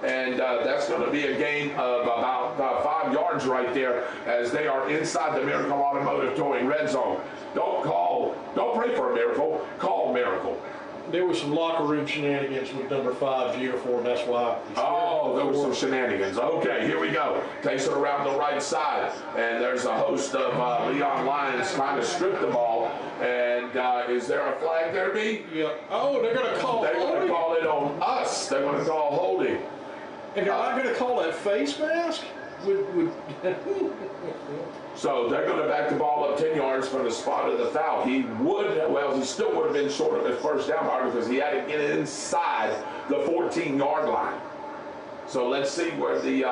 and that's going to be a gain of about 5 yards right there as they are inside the Miracle Automotive Towing red zone. Don't pray for a miracle, call miracle. There was some locker room shenanigans with number 5's uniform, that's why. Oh, there was some shenanigans. Okay, here we go. Takes it around the right side, and there's a host of Leon Lions trying to strip the ball. And is there a flag there, B? Yeah. Oh, they're going to call They're going to call it on us. They're going to call holding. And they're not going to call that face mask? So they're going to back the ball up 10 yards from the spot of the foul. He still would have been short of his first down bar because he had to get inside the 14-yard line. So let's see where they're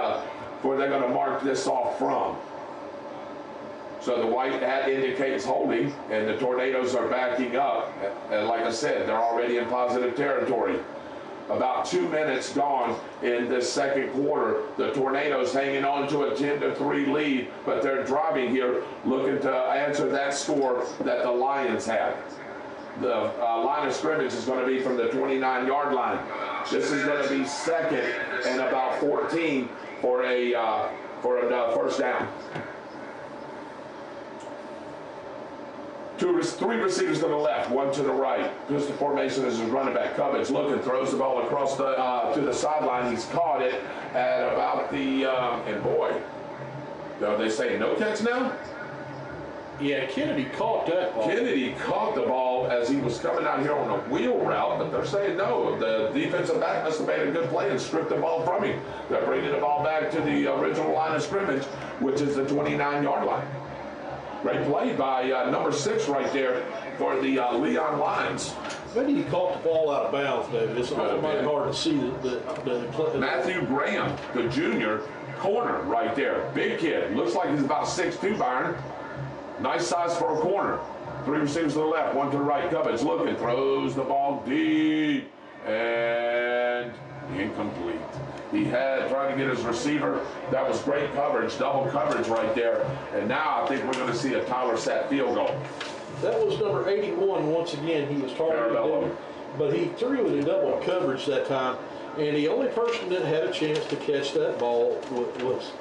going to mark this off from. So the white hat indicates holding, and the Tornadoes are backing up. And like I said, they're already in positive territory. About 2 minutes gone in this second quarter. The Tornadoes hanging on to a 10-3 lead, but they're driving here, looking to answer that score that the Lions had. The line of scrimmage is going to be from the 29-yard line. This is going to be second and about 14 for a first down. Three receivers to the left, one to the right. Pistol formation is his running back. Cummins looking, throws the ball across to the sideline. He's caught it at about the, and boy, are they saying no catch now? Yeah, Kennedy caught that ball. Kennedy caught the ball as he was coming out here on a wheel route, but they're saying no. The defensive back must have made a good play and stripped the ball from him. They're bringing the ball back to the original line of scrimmage, which is the 29-yard line. Great play by number 6 right there for the Leon Lions. Maybe he caught the ball out of bounds, David. It's mighty hard to see the Matthew Graham, the junior corner right there. Big kid. Looks like he's about 6'2", Byron. Nice size for a corner. 3 receivers to the left, 1 to the right. Cummins looking, throws the ball deep, and incomplete. He had trying to get his receiver. That was great coverage, double coverage right there. And now I think we're going to see a Tyler Sapp field goal. That was number 81 once again. He was targeted, but he threw it in double coverage that time. And the only person that had a chance to catch that ball was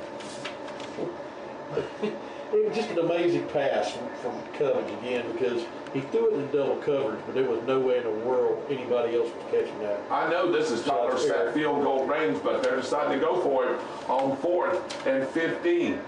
it was just an amazing pass from Cummins again, because he threw it in double coverage, but there was no way in the world anybody else was catching that. I know this is Tyler Sapp field goal range, but they're deciding to go for it on 4th and 15.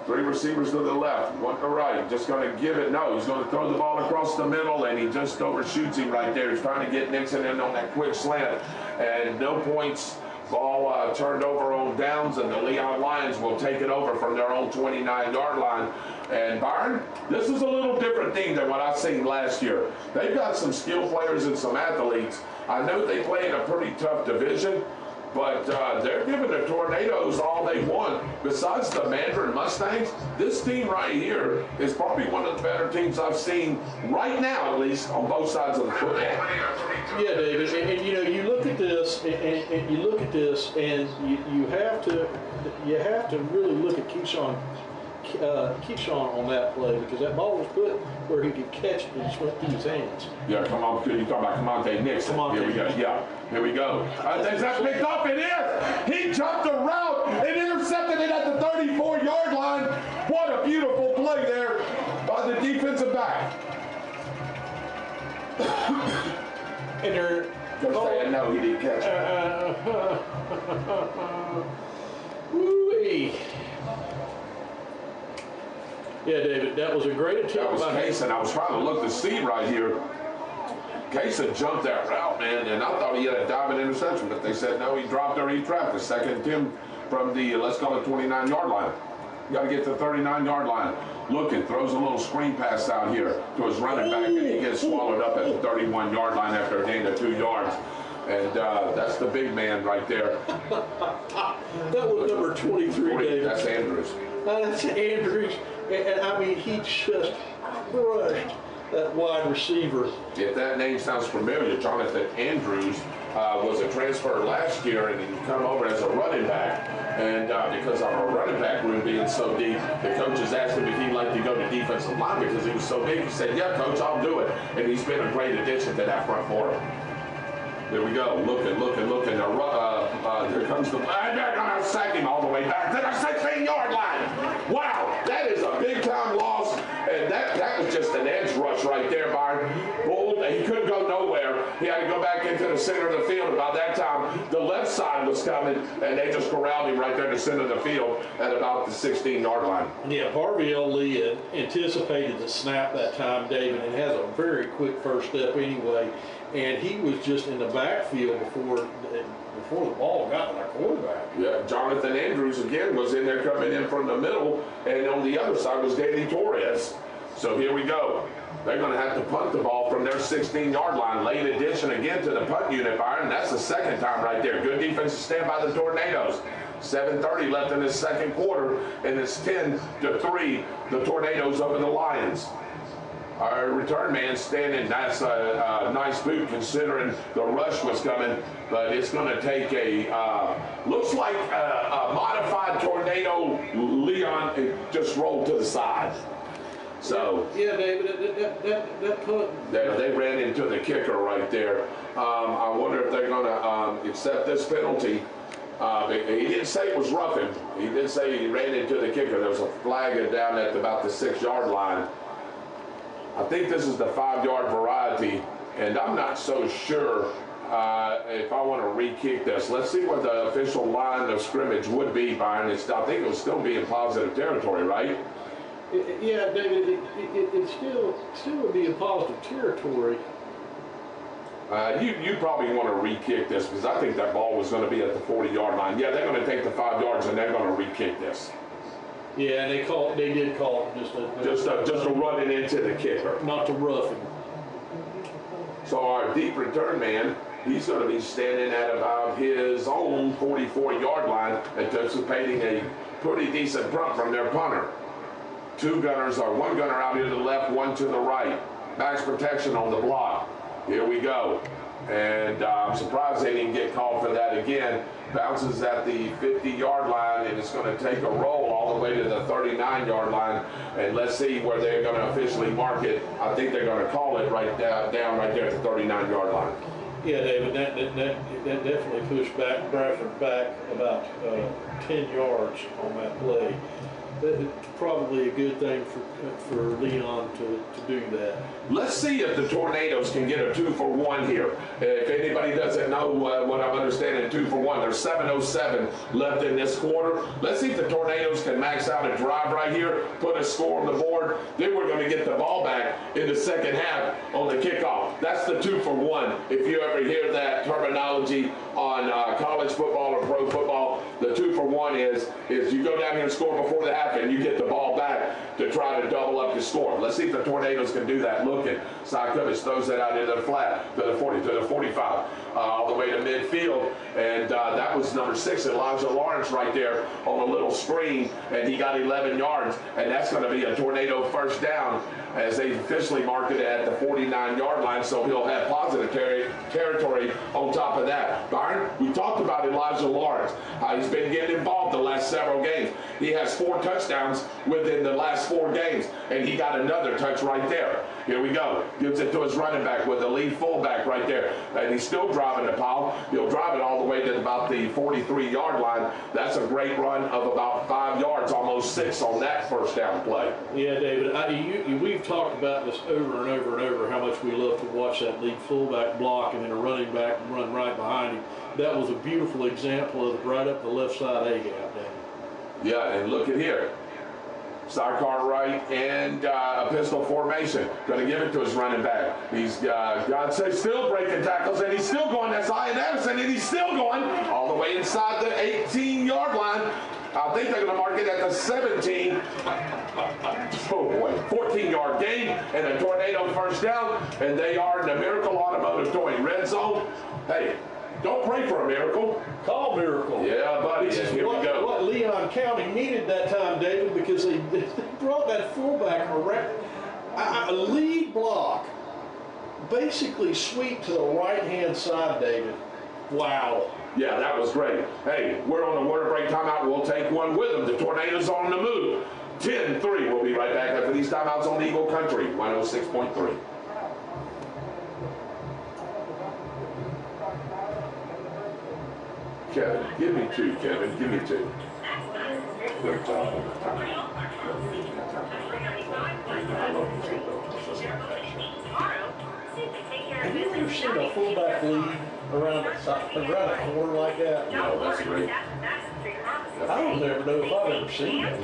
3 receivers to the left, 1 to the right. Just going to give it. No, he's going to throw the ball across the middle, and he just overshoots him right there. He's trying to get Nixon in on that quick slant, and no points. Ball turned over on downs, and the Leon Lions will take it over from their own 29-yard line. And Byron, this is a little different thing than what I've seen last year. They've got some skill players and some athletes. I know they play in a pretty tough division, but they're giving the Tornadoes all they want. Besides the Mandarin Mustangs, this team right here is probably one of the better teams I've seen right now, at least, on both sides of the football. Yeah, David, and you know, you look at this, and you look at this, and you have to really look at Keyshawn on that play, because that ball was put where he could catch it and just went through his hands. Yeah, come on, you're talking about Camonte Nixon. Here we go. Yeah, here we go. Is that picked up? It is. He jumped the route and intercepted it at the 34-yard line. What a beautiful play there by the defensive back. And they're saying no, he didn't catch it. Woo-wee. Yeah, David, that was a great attempt. That was Kaysen. I was trying to look to see right here. Kaysen jumped that route, man, and I thought he had a diving interception, but they said no, he dropped or he trapped. The second attempt from the, let's call it 29-yard line. You got to get to the 39-yard line. Looking, throws a little screen pass out here to his running back, and he gets swallowed up at the 31-yard line after a gain of 2 yards. And that's the big man right there. That was number 23, David. That's Andrews. That's Andrews. And I mean, he just crushed that wide receiver. If that name sounds familiar, Jonathan Andrews was a transfer last year, and he come over as a running back. And because of our running back room being so deep, the coaches asked him if he'd like to go to defensive line because he was so big. He said, yeah, coach, I'll do it. And he's been a great addition to that front four. There we go. Looking. Here comes comes the play. They're going to sack him all the way back to the 16-yard line. Wow, that is a big-time loss. And that was just an edge rush right there, Byron. Bull, he couldn't go nowhere. He had to go back into the center of the field. About that time, the left side was coming, and they just corralled him right there in the center of the field at about the 16-yard line. Yeah, Harvey L. Lee anticipated the snap that time, David, and has a very quick first step anyway. And he was just in the backfield before the ball got to the quarterback. Yeah, Jonathan Andrews again was in there coming in from the middle, and on the other side was Danny Torres. So here we go. They're going to have to punt the ball from their 16-yard line. Late addition again to the punt unit, Byron. That's the second time right there. Good defensive stand by the Tornadoes. 7:30 left in the second quarter, and it's 10-3. The Tornadoes over the Lions. Our return man standing, that's a nice boot considering the rush was coming, but it's going to take looks like a modified Tornado. Leon just rolled to the side. So yeah, David, that punt. They ran into the kicker right there. I wonder if they're going to accept this penalty. He didn't say it was roughing. He did say he ran into the kicker. There was a flag down at about the 6-yard line. I think this is the 5-yard variety, and I'm not so sure if I want to re-kick this. Let's see what the official line of scrimmage would be, Byron. I think it would still be in positive territory, right? Yeah, David, it still would be in positive territory. You probably want to re-kick this because I think that ball was going to be at the 40-yard line. Yeah, they're going to take the 5 yards and they're going to re-kick this. Yeah, and they did call it just a running into the kicker, not to rough him. So our deep return man, he's going to be standing at about his own 44-yard line, anticipating a pretty decent punt from their punter. One gunner out here to the left, one to the right. Max protection on the block. Here we go. And I'm surprised they didn't get called for that again. Bounces at the 50-yard line, and it's going to take a roll all the way to the 39-yard line. And let's see where they're going to officially mark it. I think they're going to call it right down right there at the 39-yard line. Yeah, David, that definitely pushed Bradford back about 10 yards on that play. It's probably a good thing for Leon to do that. Let's see if the Tornadoes can get a 2-for-1 here. If anybody doesn't know what I'm understanding, 2-for-1, there's 7:07 left in this quarter. Let's see if the Tornadoes can max out a drive right here, put a score on the board. Then we're going to get the ball back in the second half on the kickoff. That's the 2-for-1. If you ever hear that terminology on college football or pro football, the 2-for-1 is you go down here and score before the half and you get the ball back to try to double up your score. Let's see if the Tornadoes can do that. Looking, Sykovich throws that out into the flat, to the 40, to the 45, all the way to midfield, and that was number 6, Elijah Lawrence, right there on a little screen, and he got 11 yards, and that's going to be a Tornado first down as they officially mark it at the 49-yard line, so he'll have positive territory on top of that. Byron, we talked about Elijah Lawrence. He's been getting involved the last several games. He has 4 touchdowns within the last 4 games, and he got another touch right there. Here we go. Gives it to his running back with the lead fullback right there, and he's still driving the pile. He'll drive it all the way to about the 43-yard line. That's a great run of about 5 yards, almost 6 on that first down play. Yeah, David, we've talked about this over and over and over, how much we love to watch that lead fullback block and then a running back run right behind him. That was a beautiful example of right up the left side A-gap, David. Yeah, and look at here. Sidecar right and a pistol formation. Going to give it to his running back. He's God say still breaking tackles, and he's still going. That's Ian Anderson, and he's still going all the way inside the 18-yard line. I think they're going to mark it at the 17. Oh boy, 14-yard gain and a Tornado first down, and they are in the Miracle Automotive Towing red zone. Hey, don't pray for a miracle. Call miracle. Yeah, buddy. Here we go. What Leon County needed that time, David, because they brought that fullback around. A lead block, basically sweep to the right-hand side, David. Wow. Yeah, that was great. Hey, we're on a water break timeout. We'll take one with them. The Tornadoes on the move. 10-3. We'll be right back after these timeouts on Eagle Country, 106.3. Kevin, give me two, Kevin, give me two. Great job on the time. Have you ever seen a fullback lead around a corner like that? No, that's great. I don't ever know if I've ever seen that.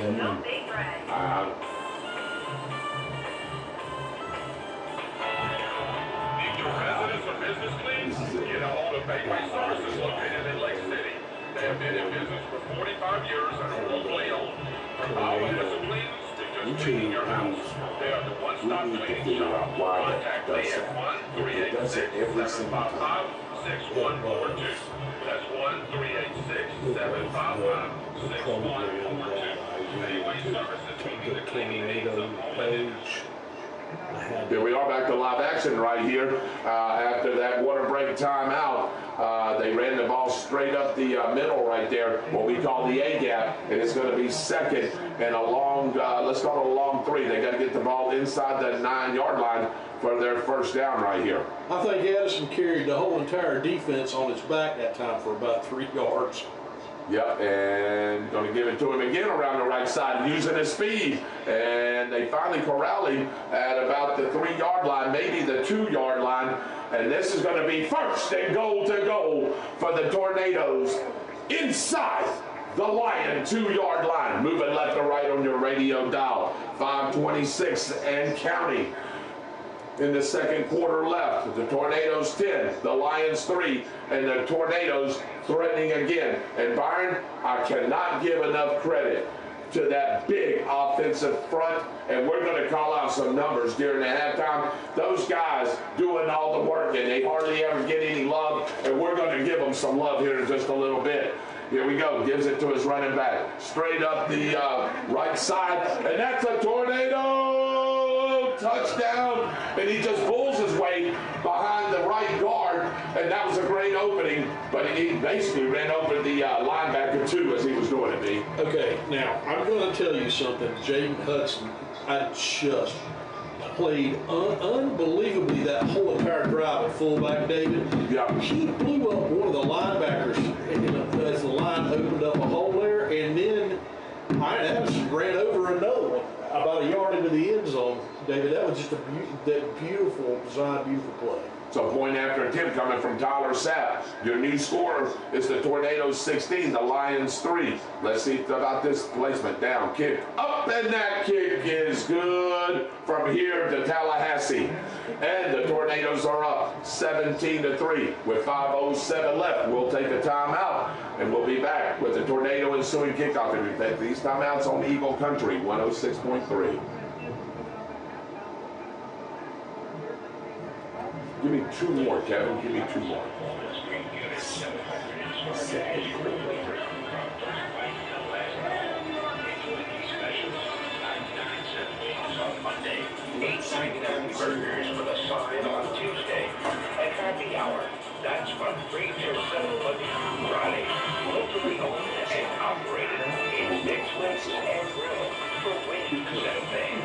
Residents or business cleans, get a hold of Bakery Services located in Lake City. They have been in business for 45 years and are locally owned. From biohazard cleans to just cleaning your house, they are the one-stop cleaning shop. Contact me at 1-386-755-6142. That's 1-386-755-6142. Bakery Services, meaning the cleaning needs of home. Here we are back to live action right here. After that water break timeout, they ran the ball straight up the middle right there, what we call the A gap, and it's going to be second and a long, let's call it a long three. They got to get the ball inside the 9-yard line for their first down right here. I think Addison carried the whole entire defense on his back that time for about 3 yards. Yep, and going to give it to him again around the right side, using his speed. And they finally corral him at about the 3-yard line, maybe the 2-yard line. And this is going to be first and goal to goal for the Tornadoes inside the Lion 2-yard line. Moving left to right on your radio dial. 5:26 and counting. In the second quarter left, the Tornadoes 10, the Lions 3, and the Tornadoes threatening again. And Byron, I cannot give enough credit to that big offensive front, and we're going to call out some numbers during the halftime. Those guys doing all the work, and they hardly ever get any love, and we're going to give them some love here in just a little bit. Here we go, gives it to his running back. Straight up the right side, and that's a Tornado touchdown, and he just pulls his way behind the right guard, and that was a great opening, but he basically ran over the linebacker too as he was doing it, D. Okay, now I'm going to tell you something. Jaden Hudson, I just played unbelievably that whole entire drive at fullback, David. Yeah. He blew up one of the linebackers as the line opened up a hole there, and then Ian Addison ran over another one about a yard into the end zone. David, that was just that beautiful design, beautiful play. So point after attempt coming from Tyler Sapp. Your new scorer is the Tornadoes 16, the Lions 3. Let's see about this placement. Down, kick up, and that kick is good from here to Tallahassee. And the Tornadoes are up 17-3 with 5:07 left. We'll take a timeout, and we'll be back with the Tornado ensuing kickoff. And we take these timeouts on Eagle Country 106.3. Give me 2 more, Kevin. Give me 2 more. Burgers for the side on Tuesday. And happy hour. That's from 3 till 7 Friday. Locally owned and operated in Mixed Wings and Grill for wings and things.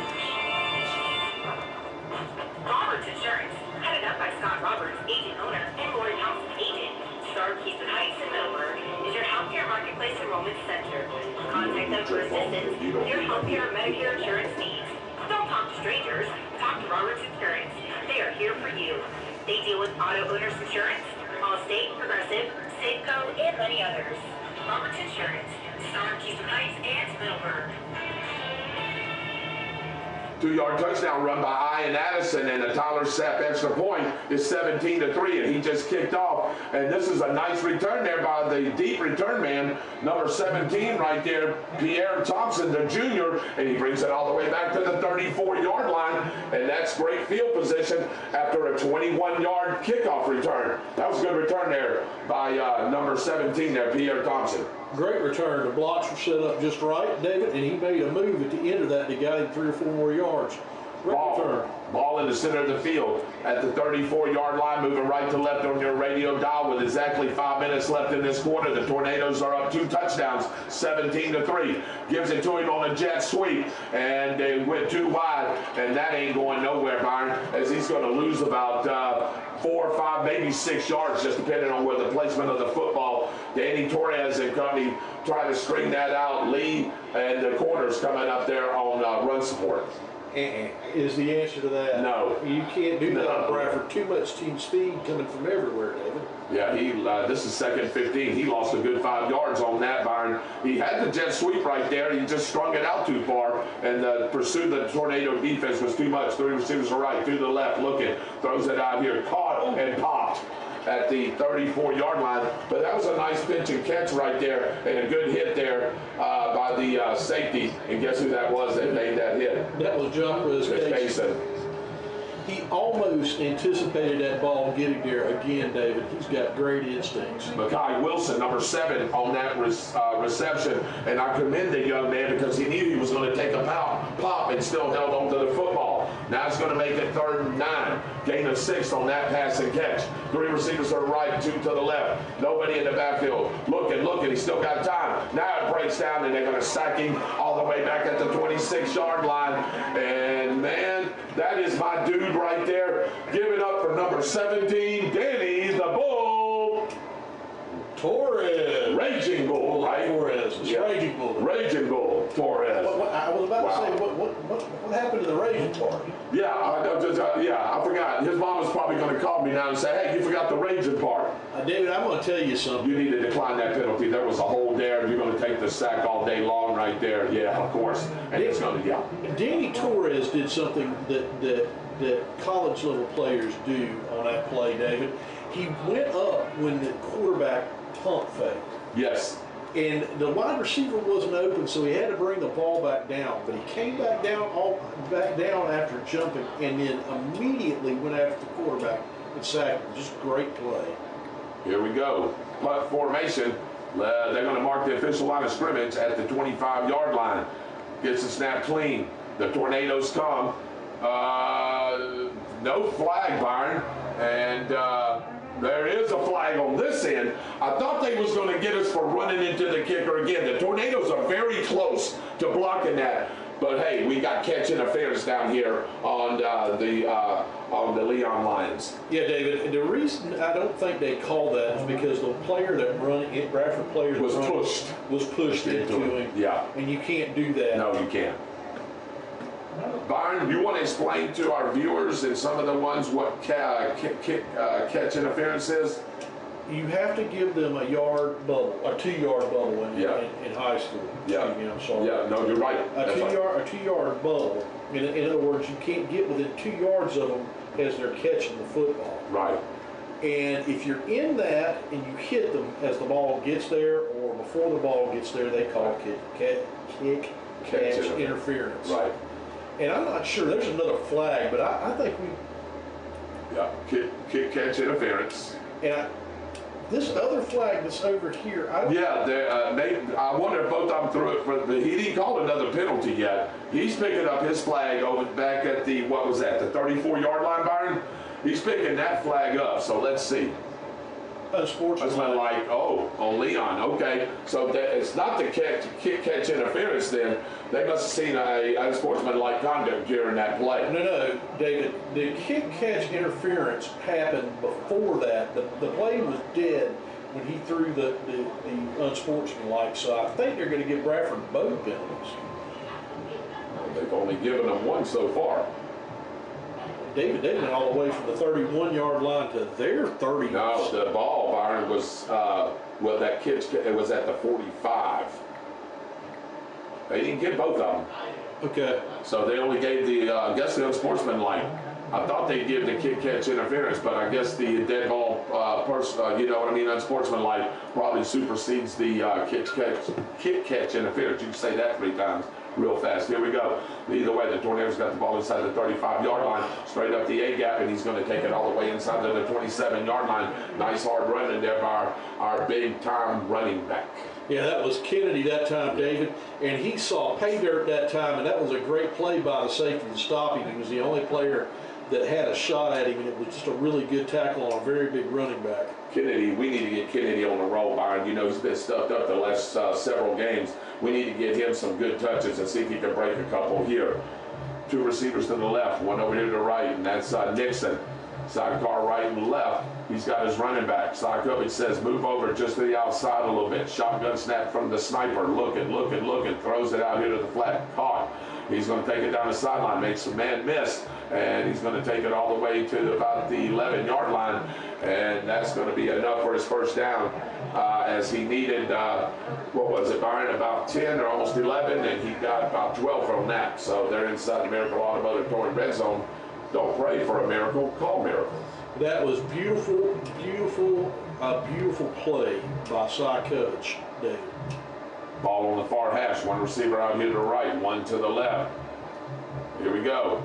Roberts Insurance, headed up by Scott Roberts, agent owner, and Lori Thompson, agent. Star Keystone Heights in Middleburg is your healthcare marketplace enrollment center. Contact them for assistance with your healthcare Medicare insurance needs. Don't talk to strangers. Talk to Roberts Insurance. They are here for you. They deal with auto owners insurance, Allstate, Progressive, Safeco, and many others. Roberts Insurance, Star Keystone Heights and Middleburg. 2-yard touchdown run by Ian Addison, and the Tyler Sapp extra point is 17-3, and he just kicked off. And this is a nice return there by the deep return man, number 17 right there, Pierre Thompson, the junior, and he brings it all the way back to the 34-yard line, and that's great field position after a 21-yard kickoff return. That was a good return there by number 17 there, Pierre Thompson. Great return. The blocks were set up just right, David, and he made a move at the end of that that got him 3 or 4 more yards. Ball in the center of the field at the 34-yard line, moving right to left on your radio dial with exactly 5 minutes left in this quarter. The Tornadoes are up 2 touchdowns, 17-3. Gives it to him on a jet sweep, and they went too wide, and that ain't going nowhere, Byron, as he's going to lose about 4 or 5, maybe 6 yards, just depending on where the placement of the football. Danny Torres and company try to string that out. Lee and the corners coming up there on run support. Is the answer to that. No. You can't do that on Bradford. Too much team speed coming from everywhere, David. Yeah, this is 2nd 15. He lost a good 5 yards on that, Byron. He had the jet sweep right there. He just strung it out too far, and the pursuit of the Tornado defense was too much. 3 receivers are right, to the left, looking, throws it out here, caught and popped at the 34-yard line. But that was a nice pinch and catch right there, and a good hit there by the safety. And guess who that was that made that hit? That was John Cason. He almost anticipated that ball getting there again, David. He's got great instincts. Makai Wilson, number 7 on that reception, and I commend the young man because he knew he was going to take a pop and still held on to the football. Now it's going to make it 3rd and 9. Gain of 6 on that pass and catch. 3 receivers to the right, 2 to the left. Nobody in the backfield. Looking, he's still got time. Now it breaks down, and they're going to sack him all the way back at the 26-yard line. And man, that is my dude right there. Give it up for number 17, Danny the Bull Torres. Raging Bull, right? Torres. Yeah. Raging Bull. Raging Bull Torres. I was about to say, what happened to the raging part? Yeah, I forgot. His mom is probably going to call me now and say, hey, you forgot the raging part. David, I'm going to tell you something. You need to decline that penalty. There was a hold there. You're going to take the sack all day long right there. Yeah, of course. And it's going to, yeah. Danny Torres did something that college level players do on that play, David. He went up when the quarterback pump faked. Yes. And the wide receiver wasn't open, so he had to bring the ball back down. But he came back down after jumping, and then immediately went after the quarterback and sacked him. Just great play. Here we go. Punt formation. They're going to mark the official line of scrimmage at the 25-yard line. Gets the snap clean. The Tornadoes come. No flag, Byron. And there is a flag on this end. I thought they was going to get us for running into the kicker again. The Tornadoes are very close to blocking that. But hey, we got catch interference down here on the Leon Lions. Yeah, David. The reason I don't think they called that is because the player that Bradford player was pushed into him. Yeah. And you can't do that. No, you can't. Byron, you want to explain to our viewers and some of the ones what catch interference is? You have to give them a yard bubble, a 2-yard bubble in high school. Yeah. Excuse me, I'm sorry. Yeah, no, you're right. A 2-yard bubble. In other words, you can't get within 2 yards of them as they're catching the football. Right. And if you're in that and you hit them as the ball gets there or before the ball gets there, they call kick catch interference. Right. And I'm not sure. There's another flag, but I think we. Yeah, kick catch interference. And this other flag that's over here, I don't. Yeah, I wonder if both of them threw it for he didn't call another penalty yet. He's picking up his flag over back at the, what was that, the 34-yard line, Byron? He's picking that flag up, so let's see. Unsportsmanlike. On Leon, okay. So it's not the kick catch interference then. They must have seen a unsportsmanlike conduct during that play. No, David. The kick catch interference happened before that. The play was dead when he threw the unsportsmanlike. So I think they're going to give Bradford both penalties. They've only given them one so far. David, they went all the way from the 31-yard line to their 30. No, the ball, Byron, was, that kid's, it was at the 45. They didn't get both of them. Okay. So they only gave the, I guess the unsportsmanlike. I thought they'd give the kick catch interference, but I guess the dead ball, you know what I mean, unsportsmanlike probably supersedes the kick catch interference. You can say that 3 times real fast. Here we go. Either way, the Tornadoes got the ball inside the 35-yard line, straight up the A-gap, and he's going to take it all the way inside to the 27-yard line. Nice hard running there by our big-time running back. Yeah, that was Kennedy that time, David, and he saw pay dirt that time, and that was a great play by the safety to stop him. He was the only player that had a shot at him, and it was just a really good tackle on a very big running back. Kennedy, we need to get Kennedy on the roll, Byron. You know, he's been stuffed up the last several games. We need to get him some good touches and see if he can break a couple here. Two receivers to the left, one over here to the right, and that's Nixon. Sidecar right and left. He's got his running back. Sidecar says, move over just to the outside a little bit. Shotgun snap from the sniper. Looking, throws it out here to the flat. Caught. He's going to take it down the sideline, makes a man miss, and he's going to take it all the way to about the 11-yard line, and that's going to be enough for his first down, as he needed, what was it, Byron, about 10 or almost 11, and he got about 12 from that. So they're inside the Miracle Automotive Towing red zone. Don't pray for a miracle, call miracle. That was beautiful, beautiful play by Cy Coach, David. Ball on the far hash, one receiver out here to the right, one to the left. Here we go.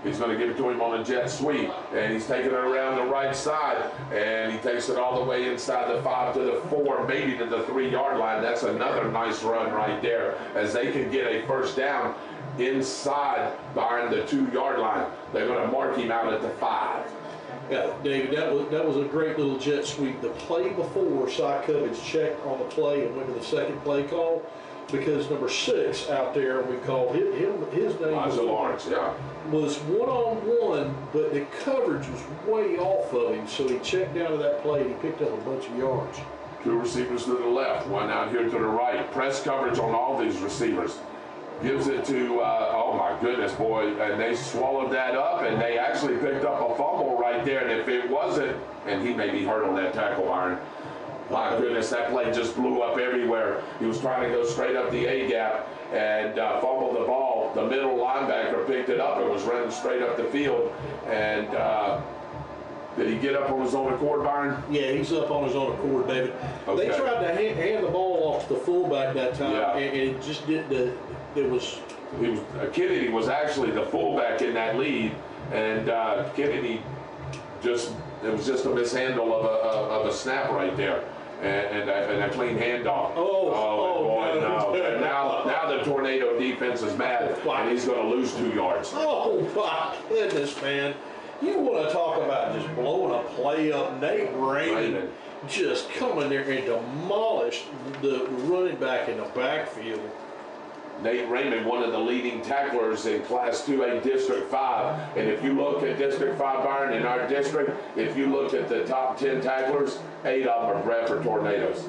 He's going to give it to him on a jet sweep, and he's taking it around the right side, and he takes it all the way inside the 5 to the 4, maybe to the 3-yard line. That's another nice run right there, as they can get a first down inside behind the 2-yard line. They're going to mark him out at the 5. Yeah, David, that was a great little jet sweep. The play before, Cy Cubbage checked on the play and went to the second play call, because number 6 out there, we called his name Lawrence, yeah, was one-on-one, but the coverage was way off of him, so he checked down to that play and he picked up a bunch of yards. 2 receivers to the left, one out here to the right. Press coverage on all these receivers. Gives it to, oh my goodness, boy, and they swallowed that up, and they actually picked up a fumble right there, and if it wasn't, and he may be hurt on that tackle, Byron. My goodness, that play just blew up everywhere. He was trying to go straight up the A-gap and fumbled the ball. The middle linebacker picked it up and was running straight up the field, and did he get up on his own accord, Byron? Yeah, he's up on his own accord, David. Okay. They tried to hand the ball off to the fullback that time, and it just didn't. Kennedy was actually the fullback in that lead, and Kennedy it was just a mishandle of a snap right there, and a clean handoff. Oh boy, no. Now the Tornado defense is mad, and he's going to lose 2 yards. Oh my goodness, man. You want to talk about just blowing a play up. Nate Raymond just coming there and demolished the running back in the backfield. Nate Raymond, one of the leading tacklers in Class 2A District 5. And if you look at District 5, Byron, in our district, if you look at the top 10 tacklers, 8 of them are Bradford Tornadoes.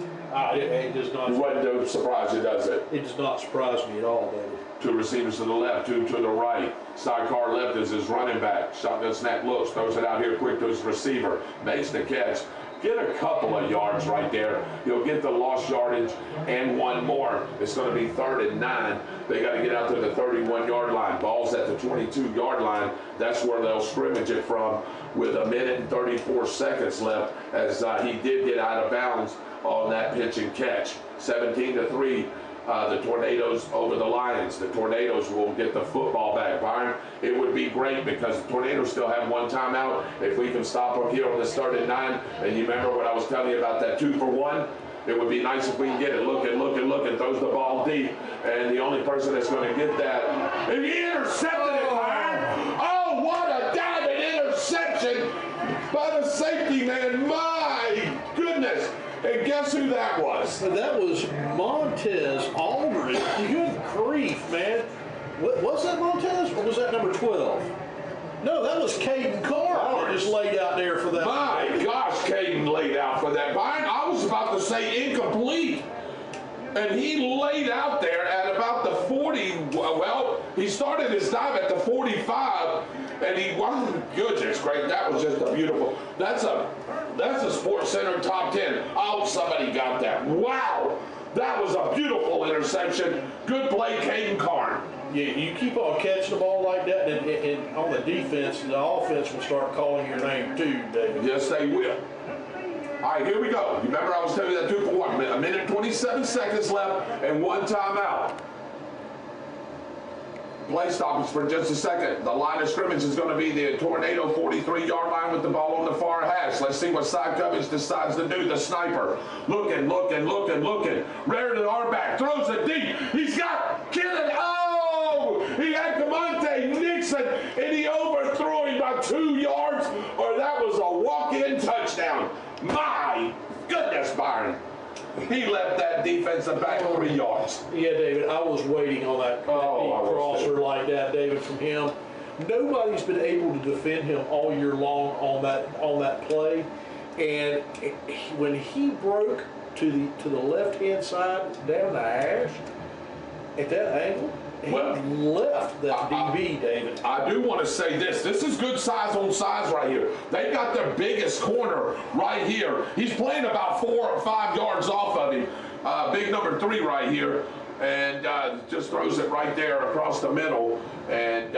It does not. It wouldn't surprise you, does it? It does not surprise me at all, David. 2 receivers to the left, 2 to the right. Sidecar left is his running back. Shotgun snap looks, throws it out here quick to his receiver. Makes the catch. Get a couple of yards right there. You'll get the lost yardage and one more. It's going to be 3rd and 9. They got to get out to the 31-yard line. Ball's at the 22-yard line. That's where they'll scrimmage it from with 1 minute and 34 seconds left, as he did get out of bounds on that pitch and catch. 17-3. The Tornadoes over the Lions. The Tornadoes will get the football back. Byron, it would be great because the Tornadoes still have 1 timeout. If we can stop them here on this 3rd and 9, and you remember what I was telling you about that 2-for-1, it would be nice if we can get it. Look, throws the ball deep, and the only person that's going to get that, and he intercepted it, Byron. Oh, what a diving interception by the safety man. My goodness. And guess who that was? That was Montez Aldridge. Good grief, man. Was that Montez, or was that number 12? No, that was Caden Carr that just laid out there for that. My gosh, Caden laid out for that. I was about to say incomplete. And he laid out there at about the 40. Well, he started his dive at the 45, and he wasn't good. It's great. That was just a beautiful. That's a Sports Center top 10. Oh, somebody got that. Wow, that was a beautiful interception. Good play, Caden Carr. You keep on catching the ball like that, and on the defense, the offense will start calling your name too, David. Yes, they will. All right, here we go. You remember I was telling you that 2-for-1. 1 minute 27 seconds left and 1 timeout. play stoppage for just a second. The line of scrimmage is going to be the Tornado 43-yard line with the ball on the far hash. Let's see what side coverage decides to do. The sniper looking. Rear to the arm back, throws it deep. He's got Kennedy. Oh! He had Camonte Nixon, and he overthrew him by 2 yards, or that was a walk-in touchdown. My goodness, Byron. He left that defensive back 3 yards. Yeah, David, I was waiting on that deep crosser like that, David, from him. Nobody's been able to defend him all year long on that play. And when he broke to the left-hand side down the hash at that angle, he left that DB, David. I do want to say this. This is good size on size right here. They've got their biggest corner right here. He's playing about 4 or 5 yards off of him. Big number 3 right here. And just throws it right there across the middle. And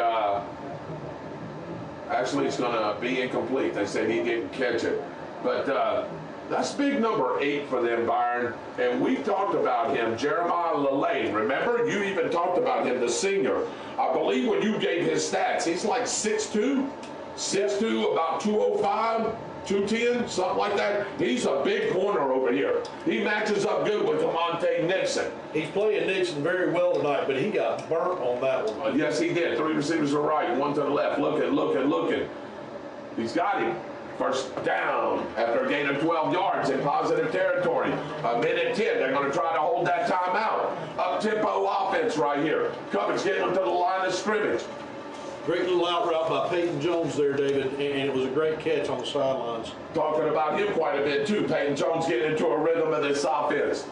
actually it's going to be incomplete. They said he didn't catch it. But that's big number 8 for them, Byron. And we've talked about him, Jeremiah Lillane. Remember, you even talked about him, the senior. I believe when you gave his stats, he's like 6'2", about 205, 210, something like that. He's a big corner over here. He matches up good with Camonte Nixon. He's playing Nixon very well tonight, but he got burnt on that one. Yes, he did. 3 receivers to the right, 1 to the left. Looking. He's got him. First down after a gain of 12 yards in positive territory. A minute 10. They're going to try to hold that timeout. Up-tempo offense right here. Coverage getting them to the line of scrimmage. Great little out route by Peyton Jones there, David, and it was a great catch on the sidelines. Talking about him quite a bit too. Peyton Jones getting into a rhythm of this offense.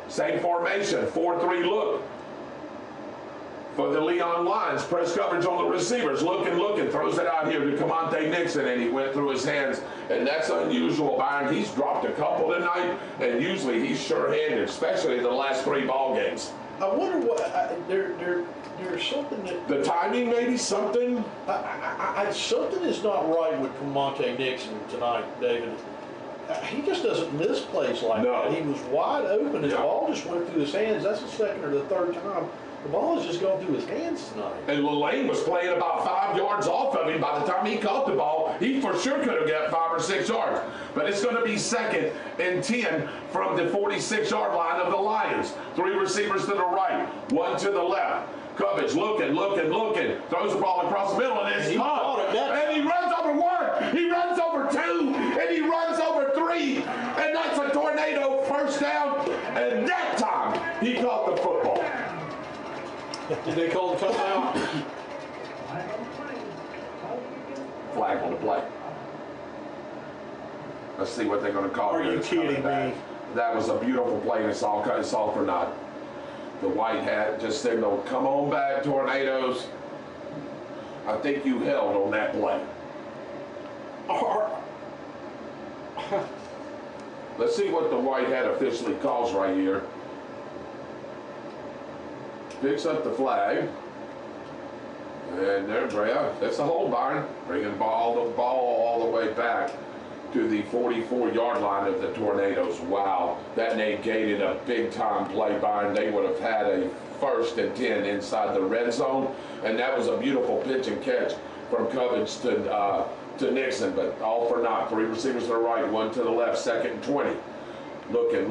Same formation, 4-3 look. For the Leon Lions, press coverage on the receivers, looking, throws it out here to Camonte Nixon, and he went through his hands, and that's unusual, Byron. He's dropped a couple tonight, and usually he's sure-handed, especially the last 3 ball games. I wonder what there's something that the timing, maybe something. Something is not right with Camonte Nixon tonight, David. He just doesn't miss plays like that. He was wide open. His ball just went through his hands. That's the second or the third time. The ball has just gone through his hands tonight. And Lillane was playing about 5 yards off of him. By the time he caught the ball, he for sure could have got 5 or 6 yards. But it's going to be 2nd and 10 from the 46-yard line of the Lions. 3 receivers to the right, 1 to the left. Coverage looking. Throws the ball across the middle, and it's caught. And he runs over 1. He runs over 2. And he runs over 3. And that's a Tornado first down. And that time, he caught the football. Did they call the timeout? Flag on the play. Let's see what they're going to call. Are you kidding me? That was a beautiful play, and it's all for naught. The white hat just signaled, come on back, Tornadoes. I think you held on that play. Let's see what the white hat officially calls right here. Picks up the flag. And there, Brea. That's a hold, Byron. Bringing the ball all the way back to the 44-yard line of the Tornadoes. Wow, that negated a big-time play, Byron. They would have had a 1st and 10 inside the red zone, and that was a beautiful pitch and catch from Coverage to Nixon, but all for naught. 3 receivers to the right, 1 to the left, 2nd and 20. Looking.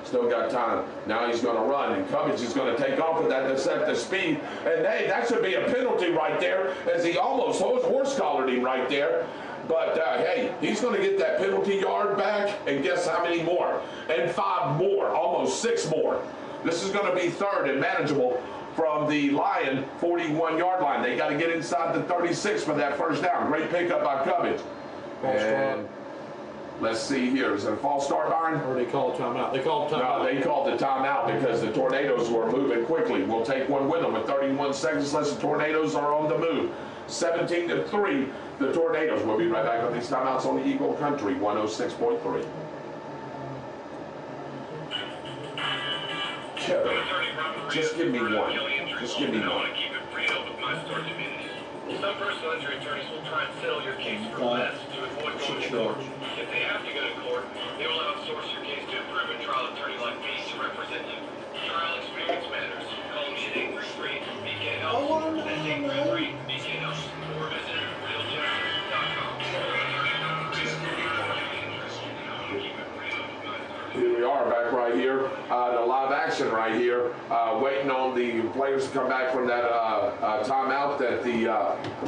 Still got time. Now he's going to run, and Coverage is going to take off with that deceptive speed. And hey, that should be a penalty right there, as he almost horse-collared him right there. But hey, he's going to get that penalty yard back, and guess how many more? And 5 more, almost 6 more. This is going to be 3rd and manageable from the Lion 41-yard line. They got to get inside the 36 for that first down. Great pickup by Coverage. And let's see here. Is it a false start, Byron? Or they called timeout? They called timeout. No, they called the timeout because the Tornadoes were moving quickly. We'll take one with them with 31 seconds left. The Tornadoes are on the move. 17-3, the Tornadoes. We'll be right back on these timeouts on the Eagle Country 106.3. Kevin, just give me one. Just give me one. Some personal injury attorneys will try and settle your case for less to avoid going to court. If they have to go to court, they will outsource your case to a proven trial attorney like me to represent you. Trial experience matters. Call me at 833-BK fashion right here, waiting on the players to come back from that timeout that the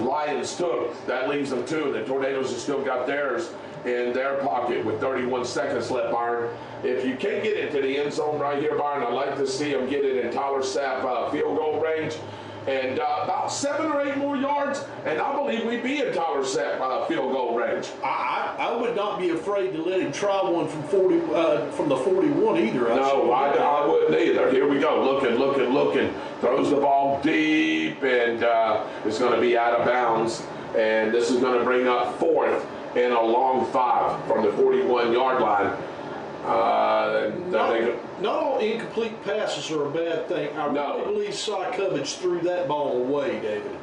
Lions took. That leaves them 2. The Tornadoes have still got theirs in their pocket with 31 seconds left, Byron. If you can't get into the end zone right here, Byron, I'd like to see them get it in Tyler Sapp field goal range. And about 7 or 8 more yards, and I believe we'd be in Tyler Sapp field goal range. I would not be afraid to let him try one from 40 from the 41 either. No, I wouldn't either. Here we go. Looking. Throws the ball deep, and it's going to be out of bounds. And this is going to bring up 4th and a long 5 from the 41-yard line. Not all incomplete passes are a bad thing. I really believe Cy Coverage threw that ball away, David,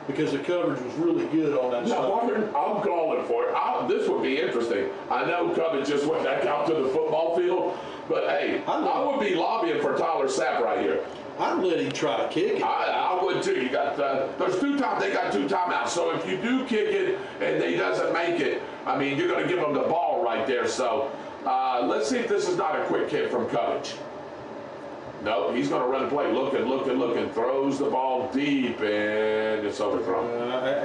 because the coverage was really good on that side. I'm calling for it. This would be interesting. I know Coverage just went back out to the football field, but hey, I would be lobbying for Tyler Sapp right here. I'd let him try to kick it. I would too. You got there's 2 times they got 2 timeouts. So if you do kick it and he doesn't make it, I mean you're going to give him the ball right there. So let's see if this is not a quick hit from Coverage. No, he's going to run and play. Looking. Throws the ball deep, and it's overthrown.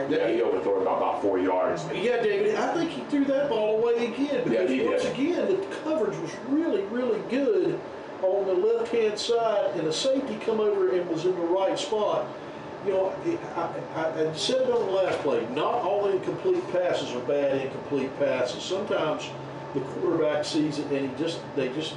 He overthrew it about 4 yards. Yeah, David, I think he threw that ball away again. Because once again, the coverage was really, really good on the left-hand side, and the safety come over and was in the right spot. You know, I said it on the last play, not all incomplete passes are bad incomplete passes. Sometimes the quarterback sees it and they just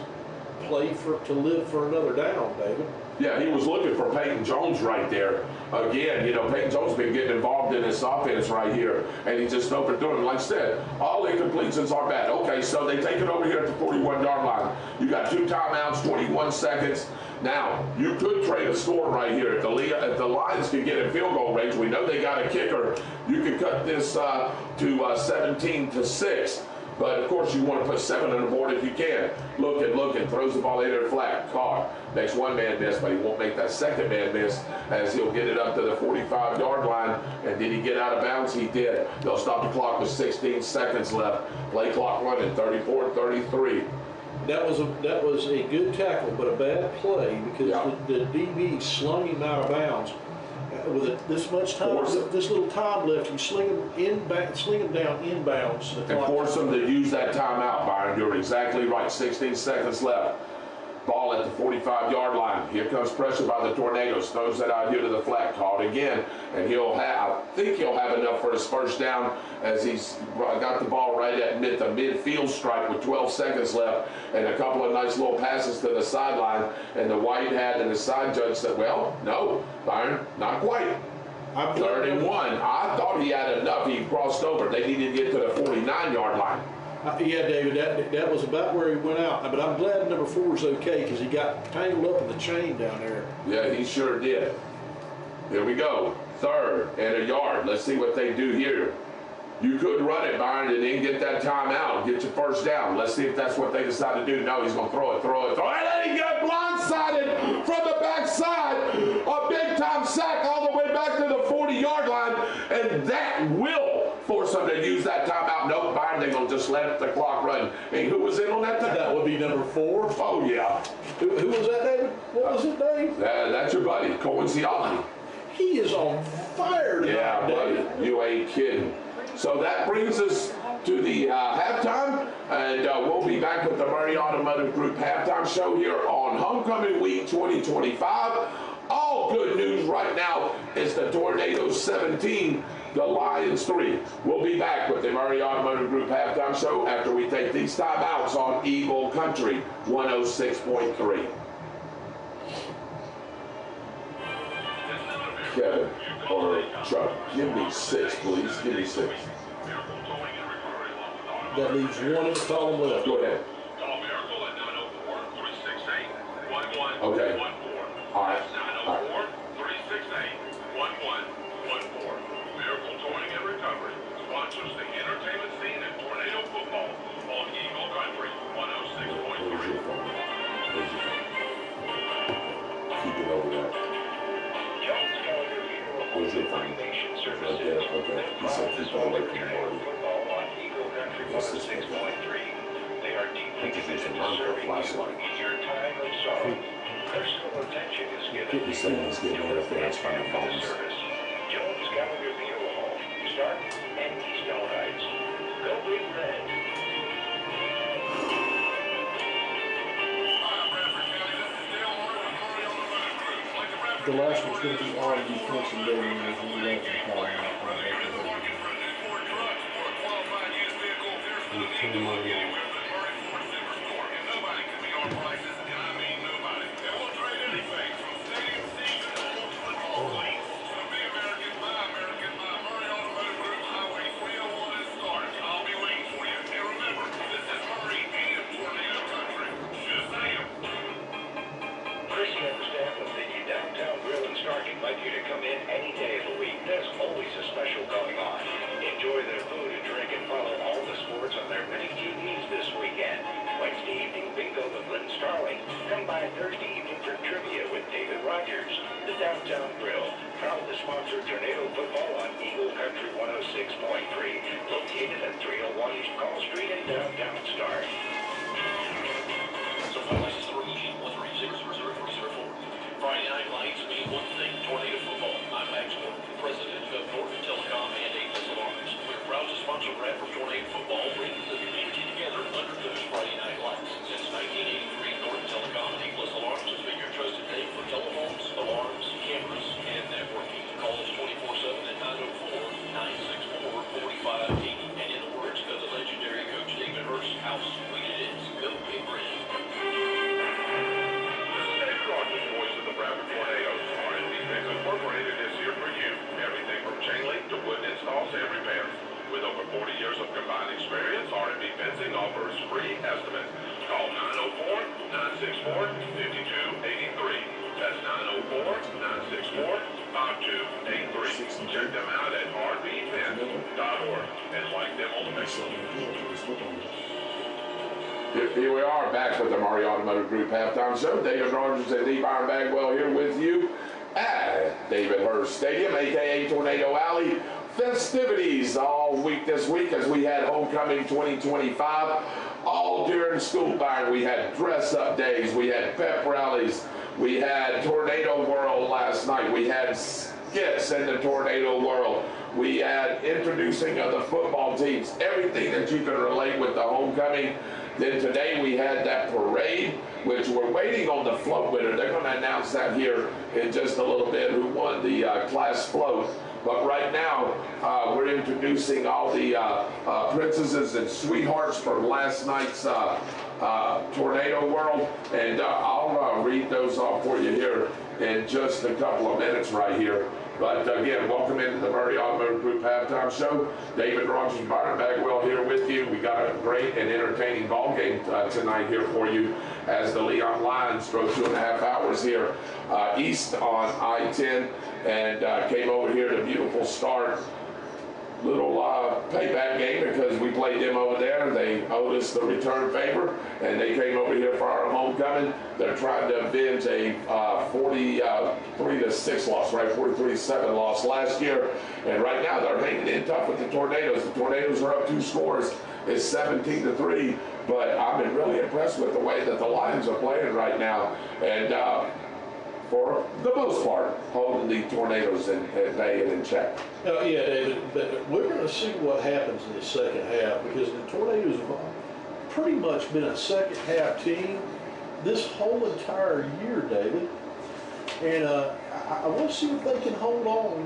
play to live for another down, David. Yeah, he was looking for Peyton Jones right there. Again, you know, Peyton Jones has been getting involved in this offense right here, and he just opened through him. Like I said, all incompletions are bad. Okay, so they take it over here at the 41-yard line. You got 2 timeouts, 21 seconds. Now, you could trade a score right here. If the Lions can get in field goal range, we know they got a kicker. You could cut this to 17-6. But, of course, you want to put 7 on the board if you can. Looking, throws the ball in there flat, caught. Makes 1 man miss, but he won't make that 2nd man miss as he'll get it up to the 45-yard line. And did he get out of bounds? He did. They'll stop the clock with 16 seconds left. Play clock running, 34-33. That was a good tackle, but a bad play because the DB slung him out of bounds. With this much time, this little time left, you sling him down inbounds. And force him to use that timeout, Byron. You're exactly right. 16 seconds left. Ball at the 45-yard line. Here comes pressure by the Tornadoes. Throws that out here to the flat. Caught again. And I think he'll have enough for his first down as he's got the ball right at the midfield stripe with 12 seconds left and a couple of nice little passes to the sideline. And the white hat and the side judge said, well, no, Byron, not quite. 3rd and 1. I thought he had enough. He crossed over. They needed to get to the 49-yard line. Yeah, David, that was about where he went out. But I'm glad number 4 is okay because he got tangled up in the chain down there. Yeah, he sure did. Here we go. 3rd and a yard. Let's see what they do here. You could run it, Byron, and then get that timeout, get your first down. Let's see if that's what they decide to do. No, he's going to throw it. And then he got blindsided from the backside. A big-time sack all the way back to the 40-yard line, and that will force them to use that timeout. Nope, Byron, they're going to just let the clock run. And who was in on that time? That would be number 4. Oh, yeah. Who was that, David? What was it, Dave? That's your buddy, Cohen Siaki. He is on fire tonight, yeah, David. buddy, you ain't kidding. So that brings us to the halftime, and we'll be back with the Murray Automotive Group halftime show here on Homecoming Week 2025. All good news right now is the Tornadoes 17, the Lions 3. We'll be back with the Murray Automotive Group halftime show after we take these timeouts on Eagle Country 106.3. Kevin or Chuck, give me 6, please. Give me 6. That leaves 1 in the column left. Go ahead. Okay. All right. Miracle Towing and Recovery sponsors the entertainment scene in tornado football on Eagle Country 106.3. Keep it over there. Where's your phone? Right there. Okay. He said keep it away from the ball. This is 6.3. They are deeply committed to serving you in your time of sorrow. Personal attention is given. Get this thing, let's get rid of things from the phones. Jones Gallagher Funeral Home, Stark and Keystone Heights. Go Big Red. The last one's going to be R&B Clemson Day as we left in Colorado. Invite you to come in any day of the week. There's always a special going on. Enjoy their food and drink and follow all the sports on their many TVs this weekend. Wednesday evening bingo with Lynn Starling. Come by Thursday evening for trivia with David Rogers. The Downtown Grill, proud to sponsor Tornado Football on Eagle Country 106.3, located at 301 East Call Street in downtown Stark. Friday Night Lights mean one thing, Tornado Football. I'm Max Morton, president of Norton Telecom and Aegis Alarms. We're proud to sponsor Bradford Tornado Football, bringing the community together under those Friday Night Lights. Since 1983, Norton Telecom and Aegis Alarms has been your trusted name for telephones, alarms, cameras, and networking. Call us 24/7 at 904-964-4580. And in the words of the legendary coach David Hurst, how sweet it is. Go Big Red. Bradford Tornadoes. R&B Fence Incorporated is here for you. Everything from chain link to wooden installs and repairs. With over 40 years of combined experience, R&B Fencing offers free estimates. Call 904-964-5283. That's 904-964-5283. Check them out at rbfence.org and like them on Facebook. Here we are, back with the Murray Automotive Group Halftime Show. David Rogers and Lee Byron Bagwell here with you at David Hurst Stadium, a.k.a. Tornado Alley. Festivities all week this week as we had Homecoming 2025. All during school, Byron. We had dress-up days. We had pep rallies. We had Tornado World last night. We had skits in the Tornado World. We had introducing of the football teams. Everything that you can relate with the Homecoming. Then today we had that parade, which we're waiting on the float winner. They're going to announce that here in just a little bit, who won the class float. But right now, we're introducing all the princesses and sweethearts from last night's Tornado World. And I'll read those off for you here in just a couple of minutes right here. But again, welcome into the Murray Automotive Group Halftime Show. David Rogers and Byron Bagwell here with you. We got a great and entertaining ball game tonight here for you as the Leon Lions drove 2.5 hours here east on I-10 and came over here to beautiful start. Little payback game because we played them over there. They owed us the return favor, and they came over here for our homecoming. They're trying to avenge a 43-6 loss, right? 43-7 loss last year, and right now they're hanging in tough with the Tornadoes. The Tornadoes are up 2 scores. It's 17-3, but I've been really impressed with the way that the Lions are playing right now, and for the most part, holding the Tornadoes at bay and in check. Yeah, David, but we're going to see what happens in the second half because the Tornadoes have pretty much been a second half team this whole entire year, David. And I want to see if they can hold on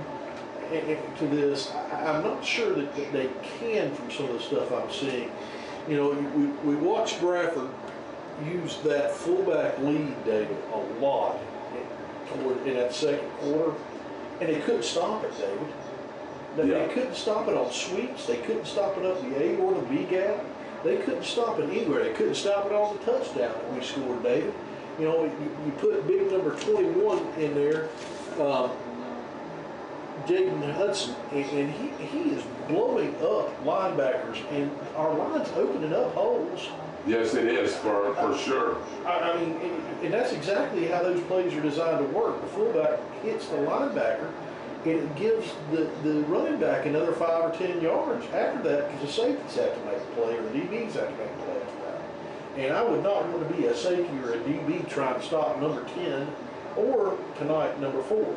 to this. I'm not sure that they can from some of the stuff I'm seeing. You know, we watched Bradford use that fullback lead, David, a lot in that second quarter, and they couldn't stop it, David. They couldn't stop it on sweeps. They couldn't stop it up the A or the B gap. They couldn't stop it anywhere. They couldn't stop it on the touchdown that we scored, David. You know, you put big number 21 in there, Jaden Hudson, and he is blowing up linebackers, and our line's opening up holes. Yes, it is, for sure. I mean, and that's exactly how those plays are designed to work. The fullback hits the linebacker, and it gives the running back another 5 or 10 yards after that because the safeties have to make a play or the DBs have to make a play after that. And I would not want to be a safety or a DB trying to stop number 10 or tonight number 4.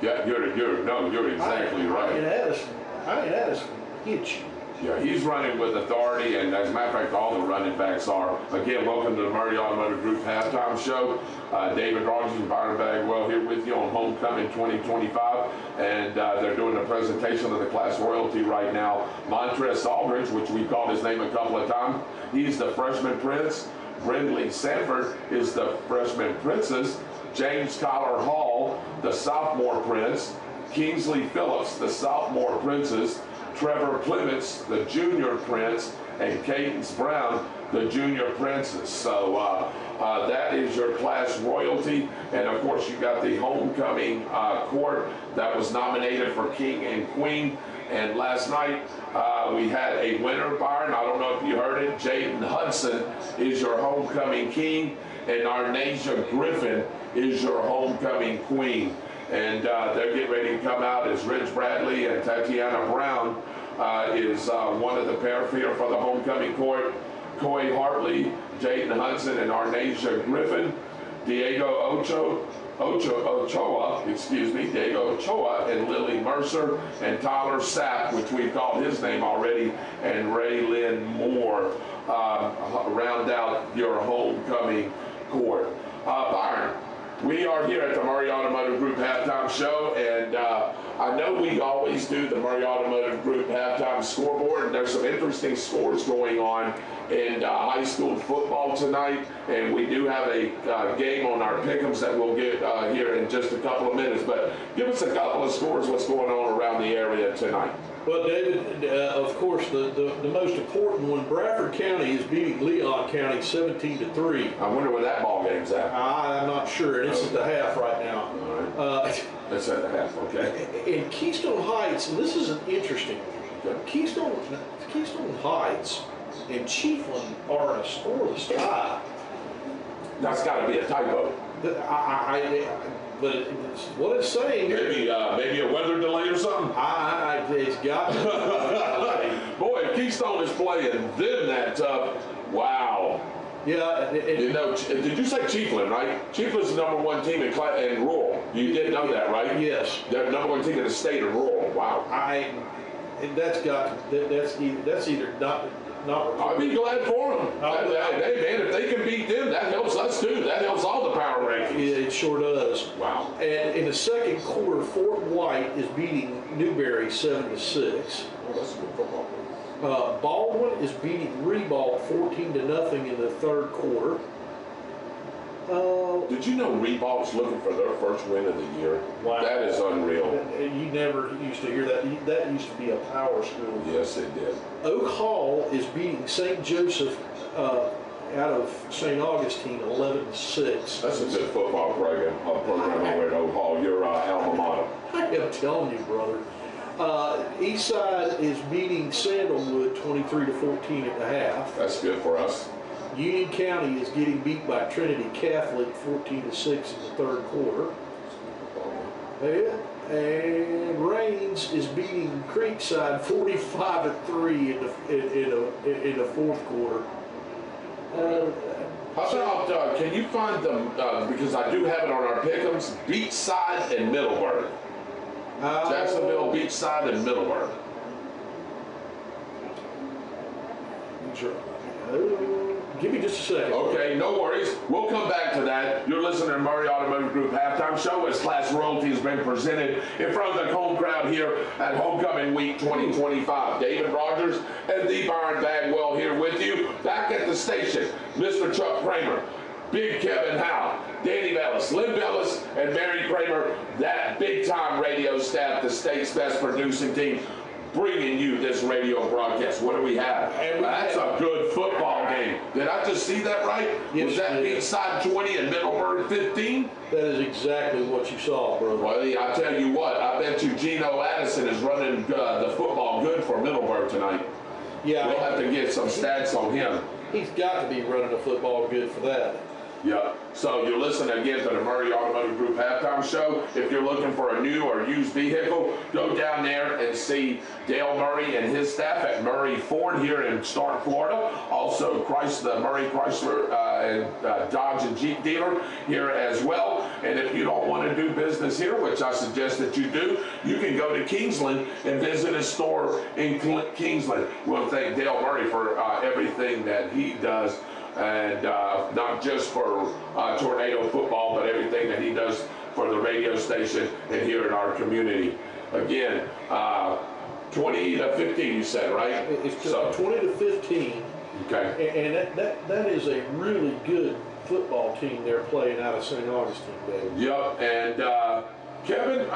Yeah, you're exactly right. Ian Addison hits you. Yeah, he's running with authority, and as a matter of fact, all the running backs are. Again, welcome to the Murray Automotive Group halftime show. David Rogers and Byron Bagwell here with you on Homecoming 2025, and they're doing a presentation of the class royalty right now. Montrez Aldridge, which we called his name a couple of times, he's the freshman prince. Brindley Sanford is the freshman princess. James Collar Hall, the sophomore prince. Kingsley Phillips, the sophomore princess. Trevor Plemons, the junior prince, and Cadence Brown, the junior princess. So that is your class royalty. And of course, you got the homecoming court that was nominated for king and queen. And last night we had a winner, Byron. I don't know if you heard it. Jaden Hudson is your homecoming king, and Arnasia Griffin is your homecoming queen. And they're getting ready to come out as Ridge Bradley and Tatiana Brown is one of the pair here for the homecoming court. Coy Hartley, Jaden Hudson, and Arnasia Griffin. Diego Ochoa, and Lily Mercer, and Tyler Sapp, which we've called his name already, and Ray Lynn Moore round out your homecoming court. Byron, we are here at the Murray Automotive Group halftime show, and I know we always do the Murray Automotive Group halftime scoreboard, and there's some interesting scores going on in high school football tonight, and we do have a game on our pick'ems that we'll get here in just a couple of minutes. But give us a couple of scores, what's going on around the area tonight. Well, David, of course, the most important one, Bradford County is beating Leon County 17-3. I wonder where that ball game's at. I'm not sure. It's at the half right now. All right. It's at the half, okay. In Keystone Heights, and this is an interesting one. Okay. Keystone Heights and Chiefland are in a scoreless tie. That's got to be a typo. But it's what it's saying. Maybe a weather delay or something. It's got to be. Boy, if Keystone is playing them that tough, wow. Yeah. You know, did you say Chiefland, right? Chiefland's the #1 team in rural. You did know that, right? Yes. They're the #1 team in the state of rural. Wow. That's either not. I'd be glad for them. Hey, man, if they can beat them, that helps us too. That helps all the power rankings. It sure does. Wow. And in the second quarter, Fort White is beating Newberry 7-6. Oh, that's a good football game. Baldwin is beating Ribault 14-0 in the third quarter. Did you know Ribault's looking for their first win of the year? Wow. That is unreal. You never used to hear that. That used to be a power school. Yes, it did. Oak Hall is beating St. Joseph out of St. Augustine 11-6. That's a good football program over at Oak Hall, your alma mater. I am telling you, brother. Eastside is beating Sandalwood 23-14 at the half. That's good for us. Union County is getting beat by Trinity Catholic 14-6 in the third quarter. And Rains is beating Creekside 45-3 in the fourth quarter. How about, can you find them, because I do have it on our pick'ems, Beachside and Middleburg. Jacksonville, Beachside, and Middleburg. Give me just a second. Okay, no worries. We'll come back to that. You're listening to Murray Automotive Group Halftime Show as Class Royalty has been presented in front of the home crowd here at Homecoming Week 2025. David Rogers and the Byron Bagwell here with you. Back at the station, Mr. Chuck Kramer, Big Kevin Howe, Danny Bellis, Lynn Bellis, and Mary Kramer, that big-time radio staff, the state's best producing team, bringing you this radio broadcast. What do we have? That's a good football game. Did I just see that right? Yes, was that Beachside 20 and Middleburg 15? That is exactly what you saw, brother. Well, I tell you what, I bet you Gino Addison is running the football good for Middleburg tonight. Yeah. We'll have to get some stats on him. He's got to be running the football good for that. Yeah. So you're listening again to the Murray Automotive Group halftime show. If you're looking for a new or used vehicle, go down there and see Dale Murray and his staff at Murray Ford here in Stark, Florida. Also, the Murray Chrysler and Dodge and Jeep dealer here as well. And if you don't want to do business here, which I suggest that you do, you can go to Kingsland and visit his store in Kingsland. We want to thank Dale Murray for everything that he does. And not just for Tornado football, but everything that he does for the radio station and here in our community. Again, 20 to 15, you said, right? It's 20 to 15. Okay. And that is a really good football team they're playing out of St. Augustine, Dave. Yep. And Kevin,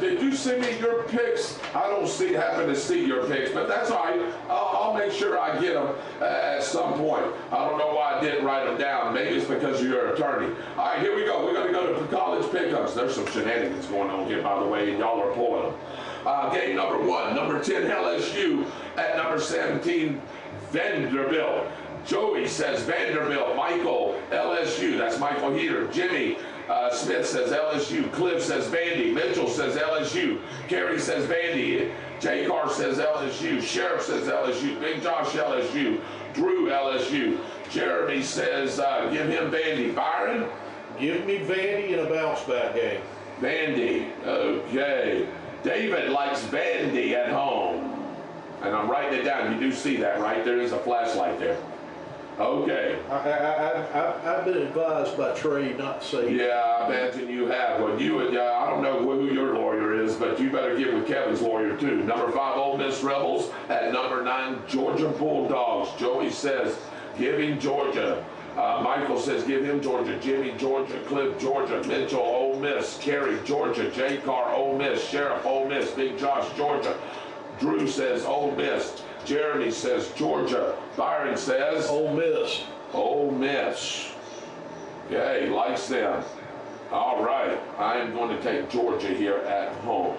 did you send me your picks? I don't happen to see your picks, but that's all right. I'll make sure I get them at some point. I don't know why I didn't write them down. Maybe it's because of your attorney. All right, here we go. We're going to go to college pickups. There's some shenanigans going on here, by the way, and y'all are pulling them. Game number 1, number 10 LSU at number 17 Vanderbilt. Joey says Vanderbilt. Michael, LSU. That's Michael Heater. Jimmy Smith says LSU. Cliff says Vandy. Mitchell says LSU. Kerry says Vandy. J. Carr says LSU. Sheriff says LSU. Big Josh LSU. Drew LSU. Jeremy says give him Vandy. Byron? Give me Vandy in a bounce back game. Vandy. Okay. David likes Vandy at home. And I'm writing it down. You do see that, right? There is a flashlight there. Okay. I've been advised by Trey not to say. Yeah, I imagine you have. Well, I don't know who your lawyer is, but you better get with Kevin's lawyer too. Number 5, Ole Miss Rebels. At number 9, Georgia Bulldogs. Joey says, give him Georgia. Michael says, give him Georgia. Jimmy, Georgia. Cliff, Georgia. Mitchell, Ole Miss. Kerry, Georgia. J. Carr, Ole Miss. Sheriff, Ole Miss. Big Josh, Georgia. Drew says, Ole Miss. Jeremy says Georgia. Byron says Ole Miss. Ole Miss. Okay, likes them. All right, I am going to take Georgia here at home.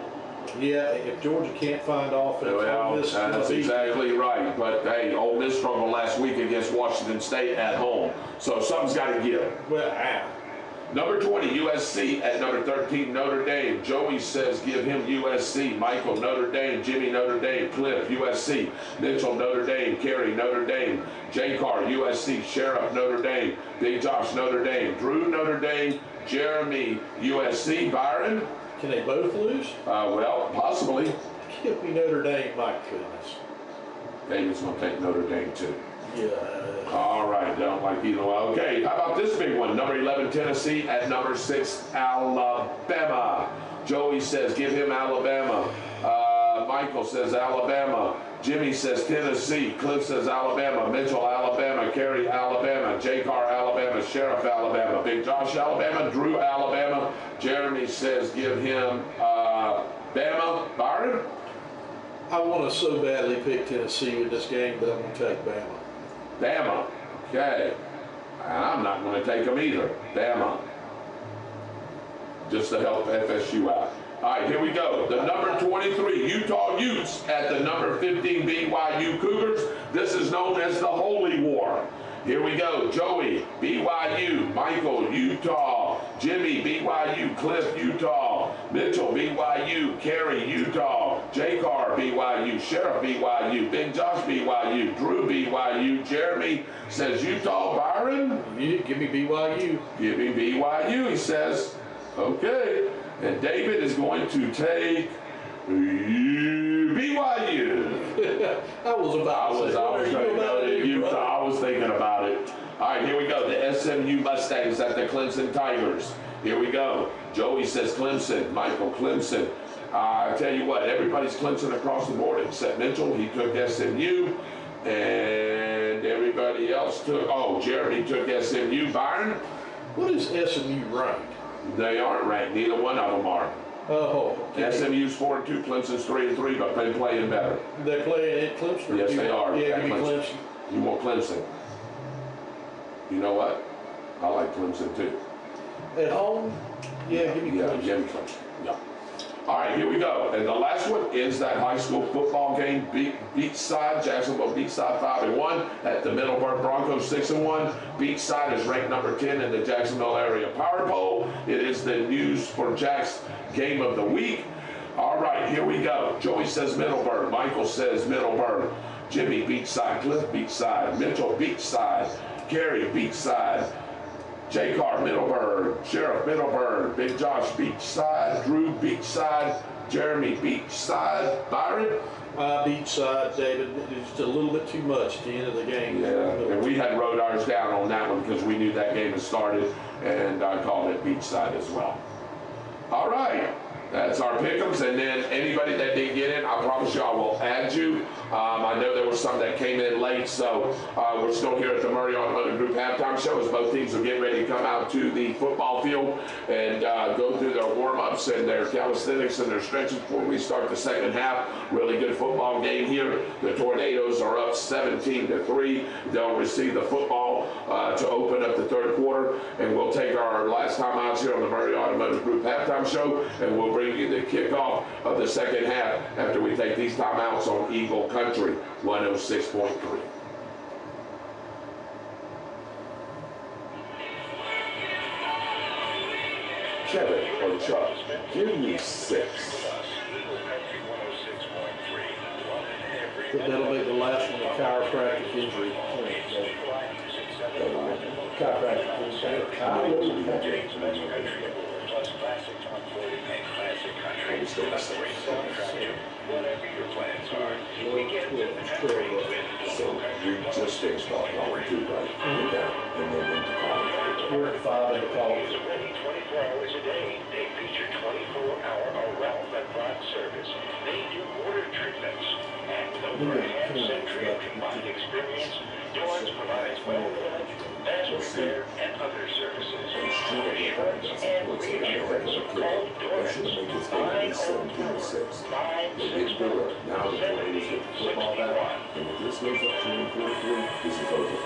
Yeah, if Georgia can't find offense, Well, that's exactly right. But hey, Ole Miss struggled last week against Washington State at home, so something's got to give. Well, Number 20, USC at number 13, Notre Dame. Joey says give him USC. Michael, Notre Dame. Jimmy, Notre Dame. Cliff, USC. Mitchell, Notre Dame. Kerry, Notre Dame. J. Carr, USC. Sheriff, Notre Dame. Big Josh, Notre Dame. Drew, Notre Dame. Jeremy, USC. Byron? Can they both lose? Well, possibly. Give me Notre Dame, my goodness. David's going to take Notre Dame too. Yeah. All right, don't like either one. Okay, how about this big one? Number 11, Tennessee. At number 6, Alabama. Joey says, give him Alabama. Michael says Alabama. Jimmy says Tennessee. Cliff says Alabama. Mitchell, Alabama. Kerry, Alabama. J. Carr, Alabama. Sheriff, Alabama. Big Josh, Alabama. Drew, Alabama. Jeremy says, give him Bama. Byron? I want to so badly pick Tennessee in this game, but I'm going to take Bama. Bama. Okay. I'm not going to take them either. Bama. Just to help FSU out. All right, here we go. The number 23, Utah Utes at the number 15, BYU Cougars. This is known as the Holy War. Here we go. Joey, BYU. Michael, Utah. Jimmy, BYU. Cliff, Utah. Mitchell, BYU. Kerry, Utah. J. Carr, BYU. Sheriff, BYU. Big Josh, BYU. Drew, BYU. Jeremy says Utah. Byron? Give me BYU. Give me BYU, he says. Okay. And David is going to take BYU. I was thinking about it. All right, here we go. The SMU Mustangs at the Clemson Tigers. Here we go. Joey says Clemson. Michael, Clemson. I tell you what, everybody's Clemson across the board except Mitchell. He took SMU. And everybody else took, Jeremy took SMU. Byron? What is SMU ranked? They aren't ranked. Neither one of them are. Oh, okay. SMU's 4-2, Clemson's 3-3, but they're playing better. They're playing at Clemson? Yes, they are. Yeah, give me Clemson. You want Clemson? You know what? I like Clemson too. At home? Yeah, give me Clemson. Yeah, give me Clemson. Yeah. All right, here we go. And the last one is that high school football game, Beachside, Jacksonville Beachside 5-1 at the Middleburg Broncos 6-1. Beachside is ranked number 10 in the Jacksonville area power poll. It is the News for Jack's game of the week. All right, here we go. Joey says Middleburg. Michael says Middleburg. Jimmy Beachside. Cliff Beachside. Mitchell Beachside. Gary Beachside. J. Carr, Middleburg. Sheriff, Middleburg. Big Josh, Beachside. Drew, Beachside. Jeremy, Beachside. Byron? Beachside, David. It's a little bit too much at the end of the game. Yeah, and we had wrote ours down on that one because we knew that game had started, and I called it Beachside as well. All right. That's our pick'ems, and then anybody that didn't get in, I promise you I will add you. I know there were some that came in late, so we're still here at the Murray Automotive Group halftime show as both teams are getting ready to come out to the football field and go through their warm-ups and their calisthenics and their stretches before we start the second half. Really good football game here. The Tornadoes are up 17-3. They'll receive the football to open up the third quarter, and we'll take our last time out here on the Murray Automotive Group halftime show, and we'll bring you the kickoff of the second half after we take these timeouts on Eagle Country 106.3. Kevin or Chuck, give me 6. That'll be the last one, the chiropractic injury. Chiropractic injury. Whatever your plans are, weekends at Bradford. So you just finished off college too, right? Yeah. And then into college. We're at 5 into college. Is ready 24 hours a day. They feature 24-hour around-the-clock service. They do water treatments. And over a half-century of combined experience, Dorrance provides well village, mass repair, and other services. Insurance and reinsurance. Call Dorrance 504-964-7661. Now the Tornadoes get the football back, and if this goes up to 43, this is over.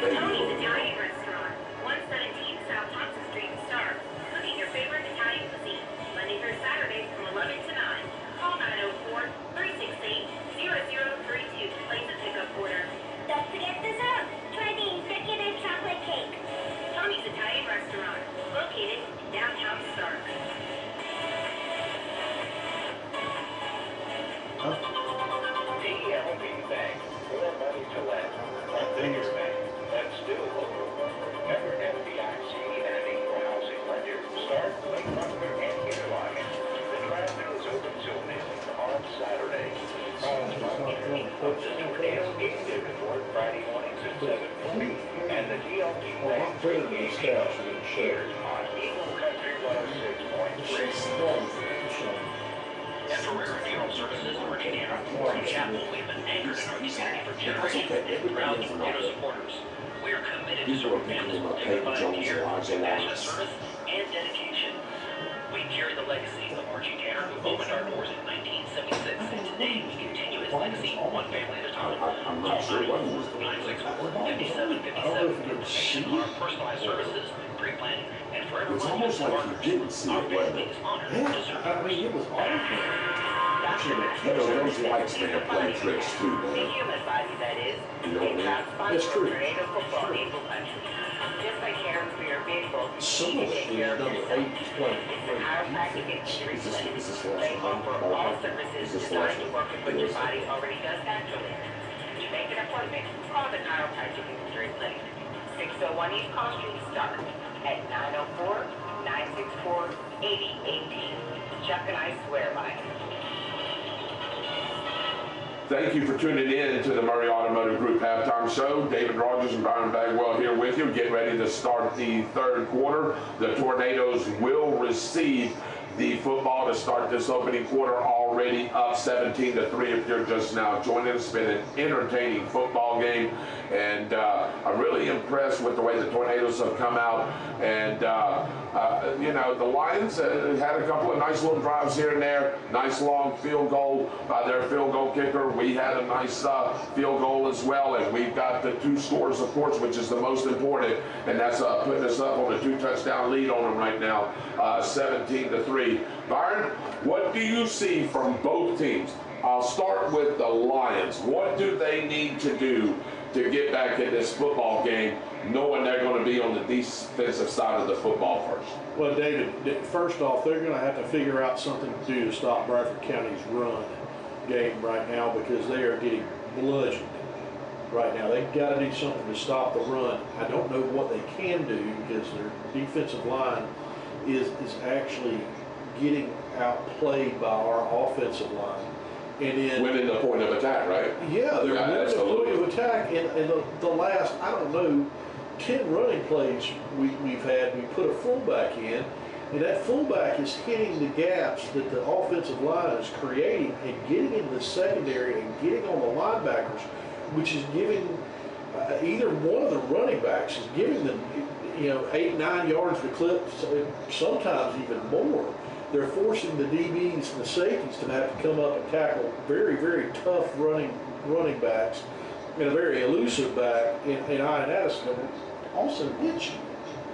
Tony's Italian Restaurant, 117 South Thompson Street in Stark. Cooking your favorite Italian cuisine. Monday through Saturday from 11 to 9. Call 904-368-0032 to place a pickup order. Don't forget dessert. Try the executive chocolate cake. Tony's Italian Restaurant, located in downtown Stark. DLB Bank, more money to lend. A bigger bank that's still local. Member FDIC and an equal housing lender. Start, Lake Butler, and Interlochen. The drive-thru is open till noon on Saturday. Tornadoes game day report Friday mornings at 7:40. And the DLB Bank pregame show here on Eagle Country 106.3. And for rare funeral services, Virginia, Warren Chapel, we've been anchored in our community for generations. Proud Tornado supporters. We are committed to serving families with dignified care, compassionate service, and dedication. We carry the legacy of Archie Tanner, who opened our doors in 1976, and today we continue his legacy one family at a time. I'm not sure what it was. 964-5757 for information on our personalized services, pre-planning, and forever It's almost like you didn't see it, wasn't it? It was awful. You know, those lights make a play tricks too, The man. human body, that is. You know what I mean? That's true. Tornado football Eagle Country. Just like caring for your vehicle, Some you of take it care is of number yourself. 8 is playing. It's the chiropractic injury clinic. Is this They offer all services Is this designed to lesson? work with what your body already does naturally. To make an appointment, call the chiropractic injury clinic. 601 East Call Street, Stark, at 904-964-8018. Chuck and I swear by it. Thank you for tuning in to the Murray Automotive Group halftime show. David Rogers and Byron Bagwell here with you. Getting ready to start the third quarter. The Tornadoes will receive the football to start this opening quarter, already up 17-3 if you're just now joining us. It's been an entertaining football game, and I'm really impressed with the way the Tornadoes have come out, and you know, the Lions had a couple of nice little drives here and there. Nice long field goal by their field goal kicker. We had a nice field goal as well, and we've got the 2 scores, of course, which is the most important, and that's putting us up on a 2-touchdown lead on them right now, 17-3. Byron, what do you see from both teams? I'll start with the Lions. What do they need to do to get back in this football game, knowing they're going to be on the defensive side of the football first? Well, David, first off, they're going to have to figure out something to do to stop Bradford County's run game right now, because they are getting bludgeoned right now. They've got to do something to stop the run. I don't know what they can do, because their defensive line is actually getting outplayed by our offensive line. And then winning the point of attack, right? Yeah, they're winning the point of attack. And the last, I don't know, 10 running plays we've had, we put a fullback in, and that fullback is hitting the gaps that the offensive line is creating and getting into the secondary and getting on the linebackers, which is giving either one of the running backs is giving them, 8-9 yards to clip, sometimes even more. They're forcing the DBs and the safeties to have to come up and tackle very, very tough running backs and a very elusive back in Ian Addison. Also hits you.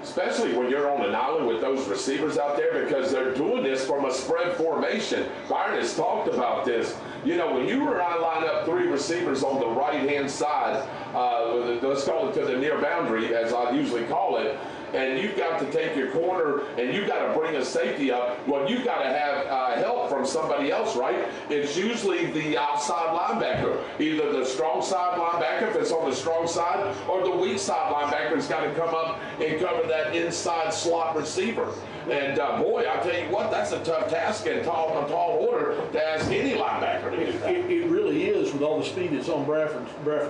Especially when you're on an island with those receivers out there, because they're doing this from a spread formation. Byron has talked about this. You know, when you line up 3 receivers on the right-hand side, let's call it to the near boundary, as I usually call it, and you've got to take your corner and you've got to bring a safety up, well, you've got to have help from somebody else, right? It's usually the outside linebacker, either the strong side linebacker if it's on the strong side, or the weak side linebacker's got to come up and cover that inside slot receiver. And boy, I tell you what, that's a tough task in a tall order to ask any linebacker to do that. It really is, with all the speed that's on Bradford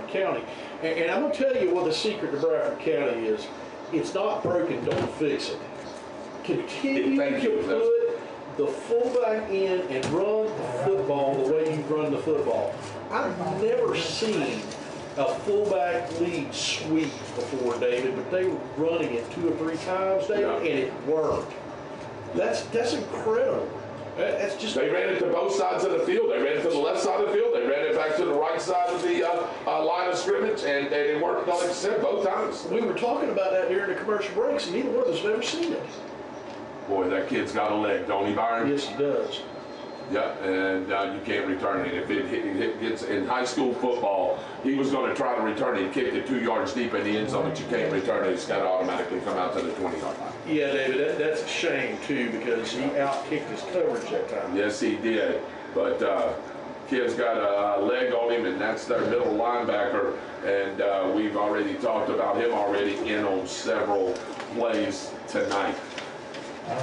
County. And I'm going to tell you what the secret to Bradford County is. It's not broken, don't fix it. Continue to put the fullback in and run the football the way you run the football. I've never seen a fullback lead sweep before, David, but they were running it 2 or 3 times, David, and it worked. That's incredible. That's just. They ran it to both sides of the field. They ran it to the left side of the field. They ran it back to the right side of the line of scrimmage, and it worked, like I said, both times. We were talking about that during the commercial breaks, and neither one of us have ever seen it. Boy, that kid's got a leg, don't he, Byron? Yes, he does. Yeah, and you can't return it. If it gets in high school football, he was going to try to return it. He kicked it 2 yards deep in the end zone, but you can't return it. It's got to automatically come out to the 20-yard line. Yeah, David, that's a shame, too, because he out-kicked his coverage that time. Yes, he did. But kid's got a leg on him, and that's their middle linebacker. And we've already talked about him already in on several plays tonight.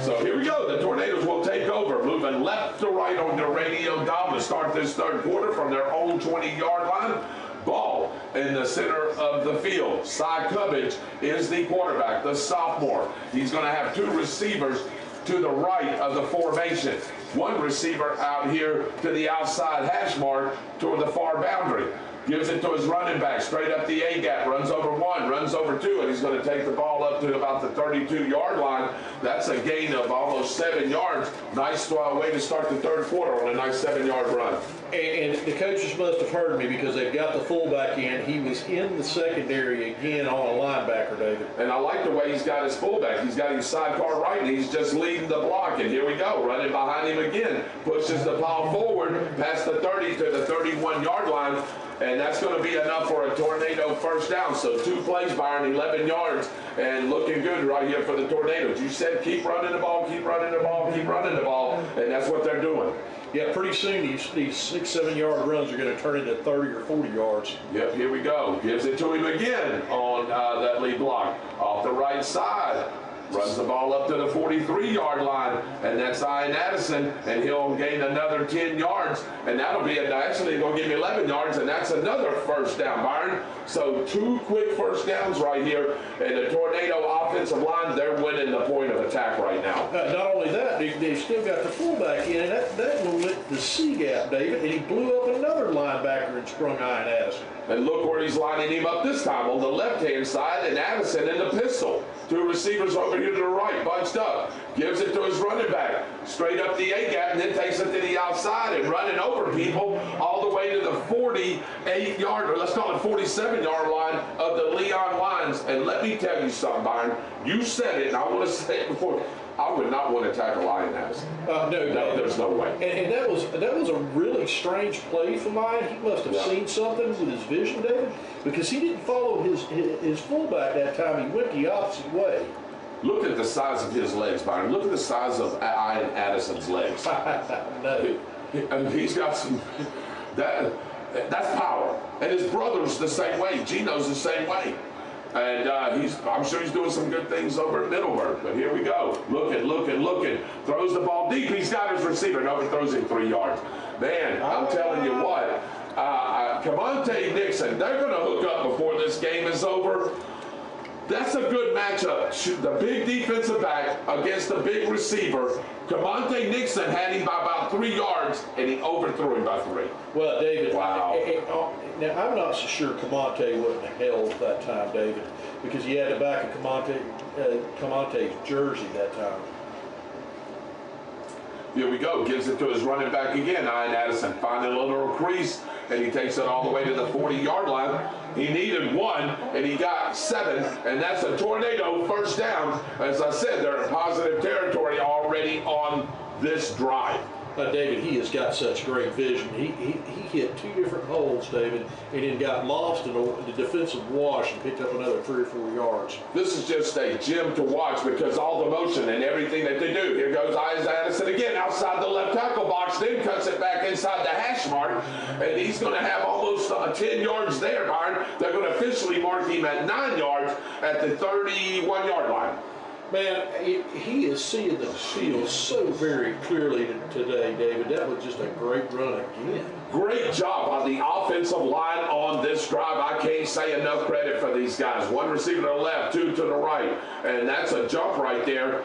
So here we go. The Tornadoes will take over, moving left to right on their radio dial to start this third quarter from their own 20-yard line. Ball in the center of the field. Cy Cubbage is the quarterback, the sophomore. He's going to have 2 receivers to the right of the formation. 1 receiver out here to the outside hash mark toward the far boundary. Gives it to his running back, straight up the A-gap, runs over 1, runs over 2, and he's going to take the ball up to about the 32-yard line. That's a gain of almost 7 yards. Nice way to start the third quarter on a nice 7-yard run. And the coaches must have heard me, because they've got the fullback in. He was in the secondary again on a linebacker, David. And I like the way he's got his fullback. He's got his sidecar right, and he's just leading the block. And here we go, running behind him again. Pushes the ball forward past the 30 to the 31-yard line. And that's going to be enough for a Tornado first down. So 2 plays, Byron, 11 yards, and looking good right here for the Tornadoes. You said keep running the ball, keep running the ball, keep running the ball, and that's what they're doing. Yeah, pretty soon these 6-7-yard runs are going to turn into 30 or 40 yards. Yep, here we go. Gives it to him again on that lead block. Off the right side. Runs the ball up to the 43-yard line, and that's Ian Addison, and he'll gain another 10 yards, and that'll be actually going to give me 11 yards, and that's another first down, Byron. So 2 quick first downs right here, and the Tornado offensive line, they're winning the point of attack right now. Not only that, they've still got the fullback in, and that one went the C-gap, David, and he blew up another linebacker and sprung Ian Addison. And look where he's lining him up this time, on the left-hand side, and Addison in the pistol. 2 receivers over here to the right, bunched up. Gives it to his running back. Straight up the A-gap, and then takes it to the outside and running over people all the way to the 48-yard, or let's call it 47-yard line of the Leon Lions. And let me tell you something, Byron. You said it, and I want to say it before. I would not want to tackle Lion Addison. No, there's no way. And that was a really strange play for mine. He must have seen something with his vision, David, because he didn't follow his fullback that time. He went the opposite way. Look at the size of his legs, Byron. Look at the size of Ian Addison's legs. No. And he's got some. That's power. And his brother's the same way. Gino's the same way. And I'm sure he's doing some good things over at Middleburg. But here we go. Looking. Throws the ball deep. He's got his receiver. No, he throws him 3 yards. Man, I'm telling you what. Camonte Nixon, they're going to hook up before this game is over. That's a good matchup. The big defensive back against the big receiver. Camonte Nixon had him by about 3 yards, and he overthrew him by 3. Well, David, wow. Now, I'm not so sure Camonte wouldn't have held that time, David, because he had the back of Camonte's jersey that time. Here we go. Gives it to his running back again. Ian Addison finding a little crease, and he takes it all the way to the 40-yard line. He needed 1, and he got 7, and that's a tornado first down. As I said, they're in positive territory already on this drive. David, he has got such great vision. He hit 2 different holes, David, and then got lost in the defensive wash and picked up another 3 or 4 yards. This is just a gem to watch because all the motion and everything that they do. Here goes Ian Addison again outside the left tackle box, then cuts it back inside the hash mark, and he's going to have almost 10 yards there, Byron. They're going to officially mark him at 9 yards at the 31-yard line. Man, he is seeing the field so very clearly today, David. That was just a great run again. Great job on the offensive line on this drive. I can't say enough credit for these guys. 1 receiver to the left, 2 to the right, and that's a jump right there.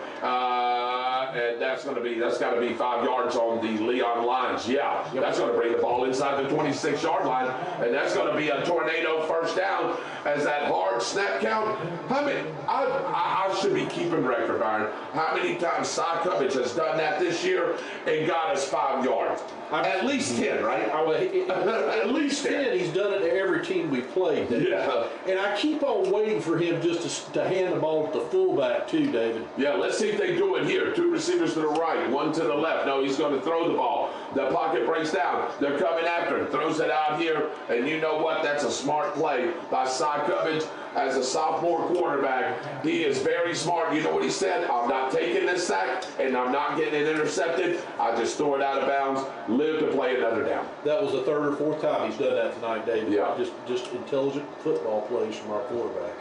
And that's got to be 5 yards on the Leon Lions. Yeah, that's going to bring the ball inside the 26-yard line, and that's going to be a tornado first down as that hard snap count. How many? I should be keeping record, Byron. How many times Cy Cubbage has done that this year and got us 5 yards? At least 10, right? At least 10. He's done it to every team we've played, David. Yeah. And I keep on waiting for him just to hand the ball to the fullback too, David. Yeah, let's see if they do it here. 2 receivers to the right, 1 to the left. No, he's going to throw the ball. The pocket breaks down. They're coming after him. Throws it out here. And you know what? That's a smart play by Cy Cubbage as a sophomore quarterback. He is very smart. You know what he said? I'm not taking this sack, and I'm not getting it intercepted. I just throw it out of bounds, live to play another down. That was the 3rd or 4th time he's done that tonight, David. Yeah. Just intelligent football plays from our quarterback.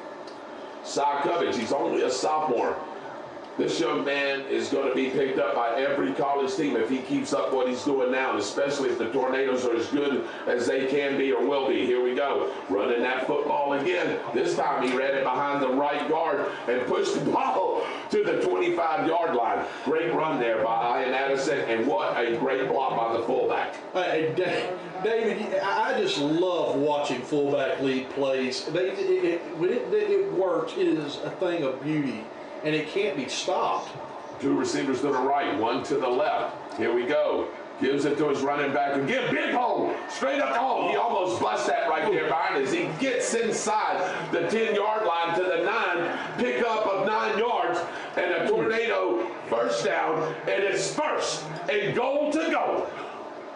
Cy Cubbage, he's only a sophomore. This young man is going to be picked up by every college team if he keeps up what he's doing now, especially if the Tornadoes are as good as they can be or will be. Here we go. Running that football again. This time he ran it behind the right guard and pushed the ball to the 25-yard line. Great run there by Ian Addison, and what a great block by the fullback. Hey, David, I just love watching fullback lead plays. When it works, it is a thing of beauty. And it can't be stopped. 2 receivers to the right, 1 to the left. Here we go. Gives it to his running back again. Big hole. Straight up the hole. He almost bust that right there, Byron, as he gets inside the 10-yard line to the 9. Pickup of 9 yards and a tornado first down. And it's 1st and goal to go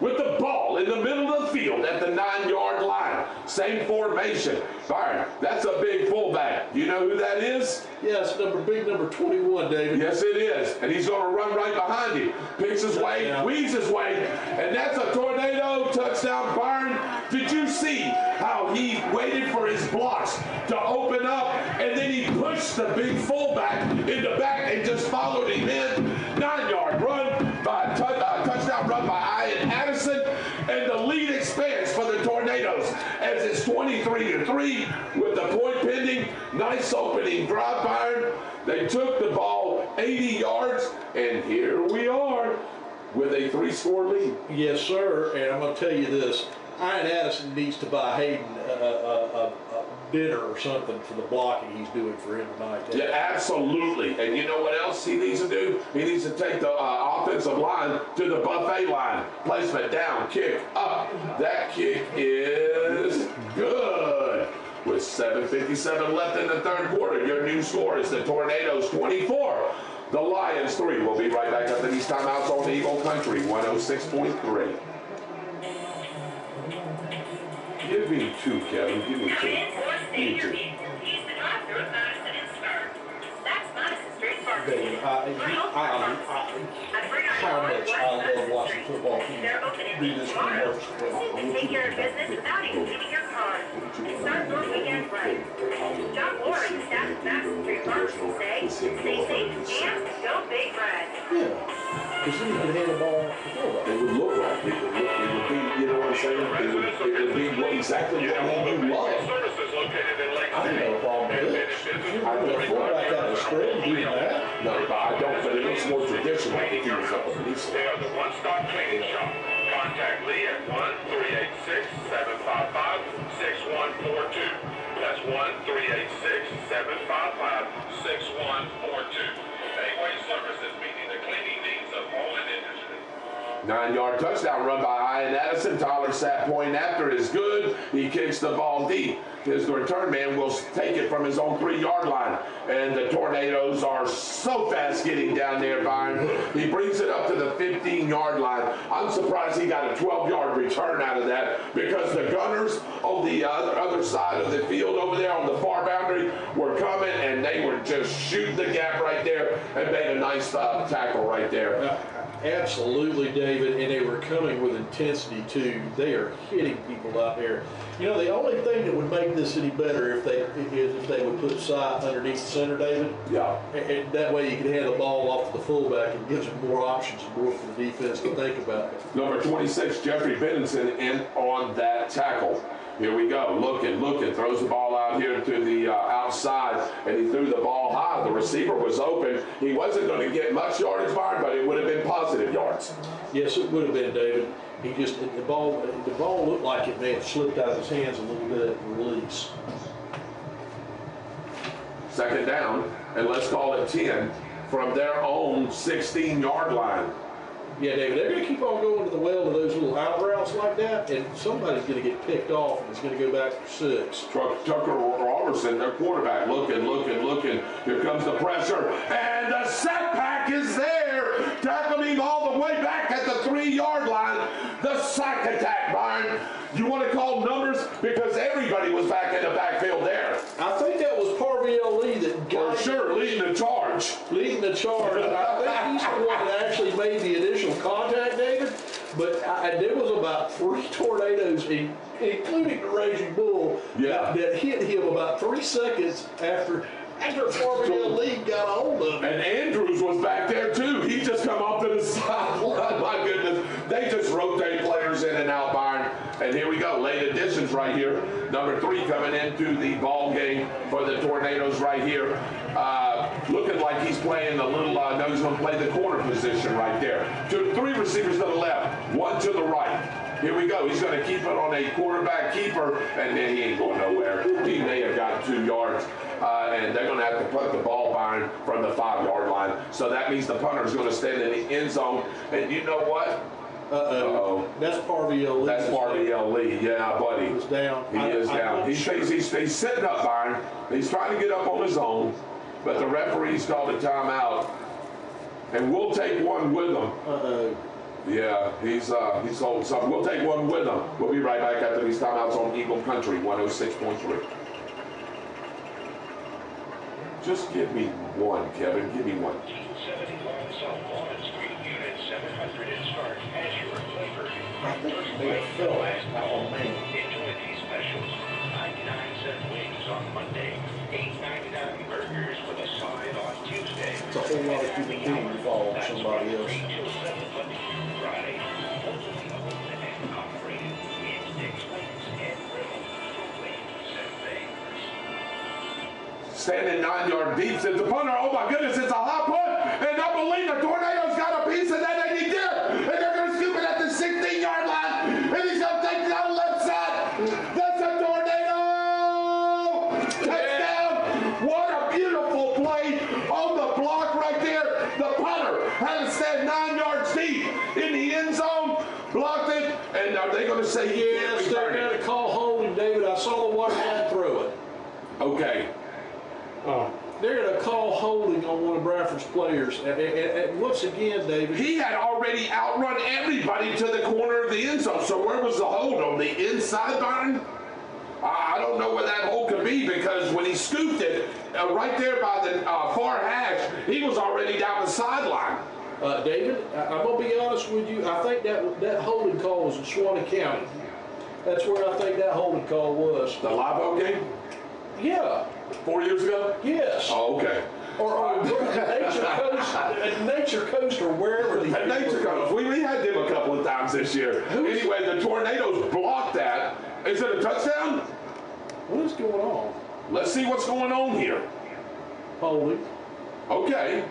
with the ball in the middle of the field at the 9-yard line. Same formation. Byron, that's a big fullback. Do you know who that is? Yes, big number 21, David. Yes, it is. And he's going to run right behind him. Picks his way, weaves his way, and that's a tornado touchdown. Byron, did you see how he waited for his blocks to open up, and then he pushed the big fullback in the back and just followed him in? 9-yard run by touchdown run by Ian Addison, and the lead expands for the Tornadoes as it's 23-3 with the point pending. Nice opening drive, Byron. They took the ball 80 yards, and here we are with a 3-score lead. Yes, sir. And I'm going to tell you this. Ian Addison needs to buy Hayden a dinner or something for the blocking he's doing for him tonight. Yeah, absolutely. And you know what else he needs to do? He needs to take the offensive line to the buffet line. Placement down, kick up. That kick is good. With 7:57 left in the third quarter, your new score is the Tornadoes 24, the Lions 3. We'll be right back after these timeouts on Eagle Country 106.3. Give me two, Kevin. Give me two. Give me two. David, how much I love watching football teams do this commercial. Take care of business without even leaving your car. Start your weekend right. John Moore and the staff of Madison Street Farms will say, stay safe and go Big Red. Yeah, because then you can hand the ball to the fullback. It would look like it would be, you know what I'm saying? It would be exactly what you love. I didn't have a problem with it. I didn't have a fullback out of the spread and do that. No, but I don't, but it looks more traditional if he was up underneath. They are the one-stop cleaning shop. Contact Lee at 1-386-755-6142. That's 1-386-755-6142. Gateway Services, meeting the cleaning needs of all in industry. 9-yard touchdown run by Ian Addison. Tyler sat point after is good. He kicks the ball deep. His return man will take it from his own 3-yard line. And the Tornadoes are so fast getting down there, Byron. He brings it up to the 15-yard line. I'm surprised he got a 12-yard return out of that because the Gunners on the other side of the field over there on the far boundary were coming and they were just shooting the gap right there and made a nice tackle right there. Absolutely, David, and they were coming with intensity too. They are hitting people out there. You know, the only thing that would make this any better if they would put sight underneath the center, David. Yeah. And that way you can hand the ball off to the fullback and gives them more options and more for the defense to think about. Number 26, Jeffrey Benenson, in on that tackle. Here we go, looking, throws the ball out here to the outside, and he threw the ball high. The receiver was open. He wasn't going to get much yardage, Byron, but it would have been positive yards. Yes, it would have been, David. He just, the ball looked like it may have slipped out of his hands a little bit at the release. Second down, and let's call it 10 from their own 16-yard line. Yeah, David, they're going to keep on going to the well to those little out routes like that, and somebody's going to get picked off, and it's going to go back for 6. Tucker Robertson, their quarterback, looking. Here comes the pressure, and the sack pack is there, tackling all the way back at the 3-yard line. The sack attack, Byron. You want to call numbers because everybody was back in the backfield there. I think that was Parviel Lee that got leading the charge. Leading the charge. I think he's the one that actually made the initial contact, David. But there was about 3 Tornadoes, including the Raging Bull, that hit him about 3 seconds after Parviel Lee got a hold of him. And Andrews was back there too. He just come off to the sideline. My goodness. They just rotate players in and out, Byron. And here we go. Late additions right here. Number 3 coming into the ball game for the Tornadoes right here. Looking like he's playing the little, no, he's going to play the corner position right there. 3 receivers to the left, 1 to the right. Here we go. He's going to keep it on a quarterback keeper, and then he ain't going nowhere. He may have got 2 yards. And they're going to have to put the ball, Byron, from the 5-yard line. So that means the punter is going to stand in the end zone. And you know what? That's Parviel Lee. That's Parviel Lee. Yeah, buddy. He was down. He is down. He's sitting up, Byron. He's trying to get up on his own, but the referee's called a timeout. And we'll take one with him. Yeah, he's holding something. We'll take one with him. We'll be right back after these timeouts on Eagle Country 106.3. Just give me one, Kevin. Give me one. 71 South Walnut Street, Unit 700 in Stark, has your flavor. I think he may have fell last night on Main. Enjoy these specials. 99-cent wings on Monday. $8.99 burgers with a side on Tuesday. It's a whole lot of people being involved with somebody else. Till 7 Monday through Friday. Only owned and operated. It's Dick's Wings and Grill. Wings and things. Standing 9-yard deep, says the punter. Oh my goodness, it's a hot punt. And I believe the Tornadoes got a piece of that, and he did. And they're going to scoop it at the 16-yard line. And he's going to take it on the left side. That's a Tornado had to stand 9 yards deep in the end zone, blocked it, and are they going to say he can't Yes, they're return going it? to call holding, David. I saw the one man throw it. Okay. They're going to call holding on one of Bradford's players. And once again, David. He had already outrun everybody to the corner of the end zone. So where was the hold? On the inside, Byron? I don't know where that hold could be, because when he scooped it right there by the far hash, he was already down the sideline. David, I'm going to be honest with you. I think that holding call was in Suwannee County. That's where I think that holding call was. The Live Oak game? Yeah. 4 years ago? Yes. Oh, okay. Or Nature Coast or wherever. At Nature Coast. We had them a couple of times this year. Anyway, the Tornadoes blocked that. Is it a touchdown? What is going on? Let's see what's going on here. Holding. Okay,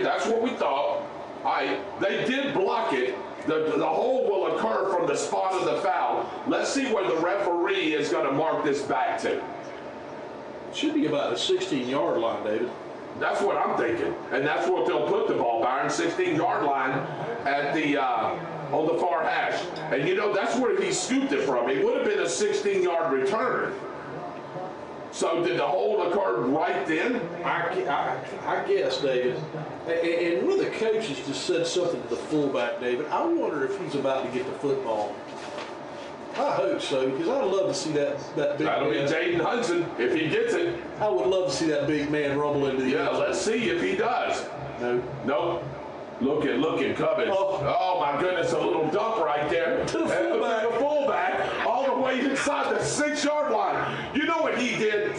that's what we thought. All right, they did block it. The hold will occur from the spot of the foul. Let's see where the referee is going to mark this back to. It should be about the 16-yard line, David. That's what I'm thinking, and that's what they'll put the ball, Byron, 16-yard line at the on the far hash. And you know, that's where he scooped it from. It would have been a 16-yard return. So did the hold occur right then? I guess, David. And one of the coaches just said something to the fullback, David. I wonder if he's about to get the football. I hope so, because I'd love to see that big That'll man. be Jaden Hudson if he gets it. I would love to see that big man rumble into the end zone. Let's see if he does. No. Nope. Looking, Cubbage. Oh my goodness, a little dump right there. To the fullback. The fullback, all the way inside the 6-yard line. You know what he did?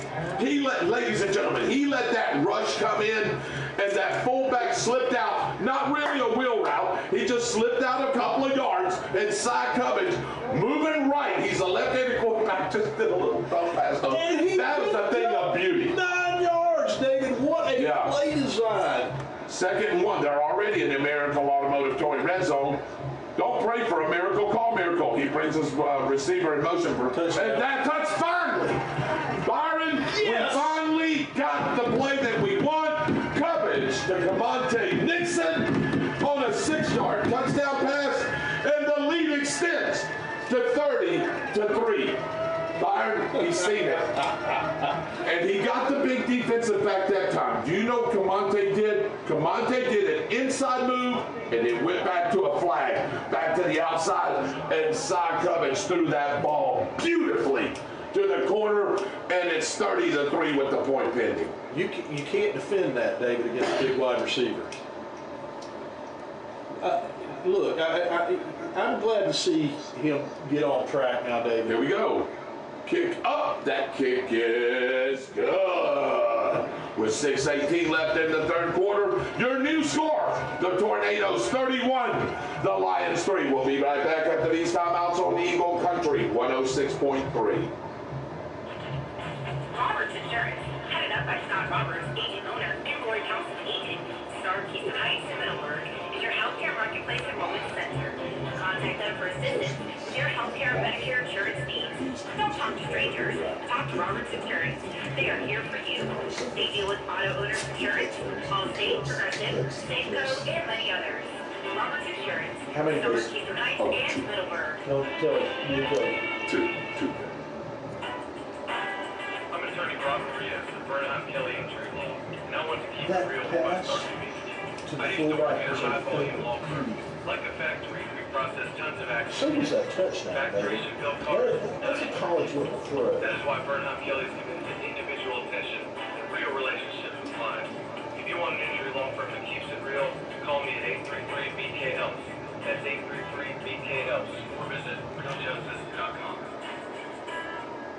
Ladies and gentlemen, he let that rush come in, and that fullback slipped out. Not really a wheel route. He just slipped out a couple of yards inside Cubbage, moving right. He's a left-handed quarterback, just did a little dump pass. That was a thing of beauty. 9 yards, David. What a play design. 2nd and 1. They're already in the Miracle Automotive Toy Red Zone. Don't pray for a miracle, call Miracle. He brings his receiver in motion for a touchdown. And that touch finally. Byron, we finally got the play that we want. Coverage to Camonte Nixon on a 6-yard touchdown pass. And the lead extends to 30-3. Byron, he's seen it. And he got the big defensive back that time. Do you know what Camonte did? Camonte did an inside move, and it went back to a flag. Back to the outside, and Cy Cubbage threw that ball beautifully to the corner, and it's 30-3 with the point pending. You can't defend that, David, against a big wide receiver. Look, I'm glad to see him get on track now, David. Here we go. Kick up. That kick is good. With 6:18 left in the 3rd quarter, your new score, the Tornadoes 31, the Lions 3. We'll be right back after these timeouts on Eagle Country 106.3. Roberts Insurance, headed up by Scott Roberts, agent owner, and Lori Thompson, agent. Star Keystone Heights in Middleburg is your healthcare marketplace enrollment center. Contact them for assistance with your healthcare and Medicare insurance needs. Don't talk to strangers. Talk to Roberts Insurance. They are here for you. They deal with auto owners insurance, Allstate, Progressive, Safeco, and many others. Roberts Insurance. How many Star days? Keystone Heights and Middleburg. No, tell it. You tell it. Two. I'm attorney Robert Rios for Burnham Kelly Injury Law, and I want to keep That it real pass by starting meeting. to the I used to work fullback in a was a high-volume law firm. beauty. Like a factory, we process tons of So action. was that touchdown, Factories David. should build cars. That's a college-level throw. That is why Burnham Kelly is committed to individual attention and real relationships with clients. If you want an injury law firm that keeps it real, call me at 833-BK-HELPS. That's 833-BK-HELPS, or visit realjustice.com.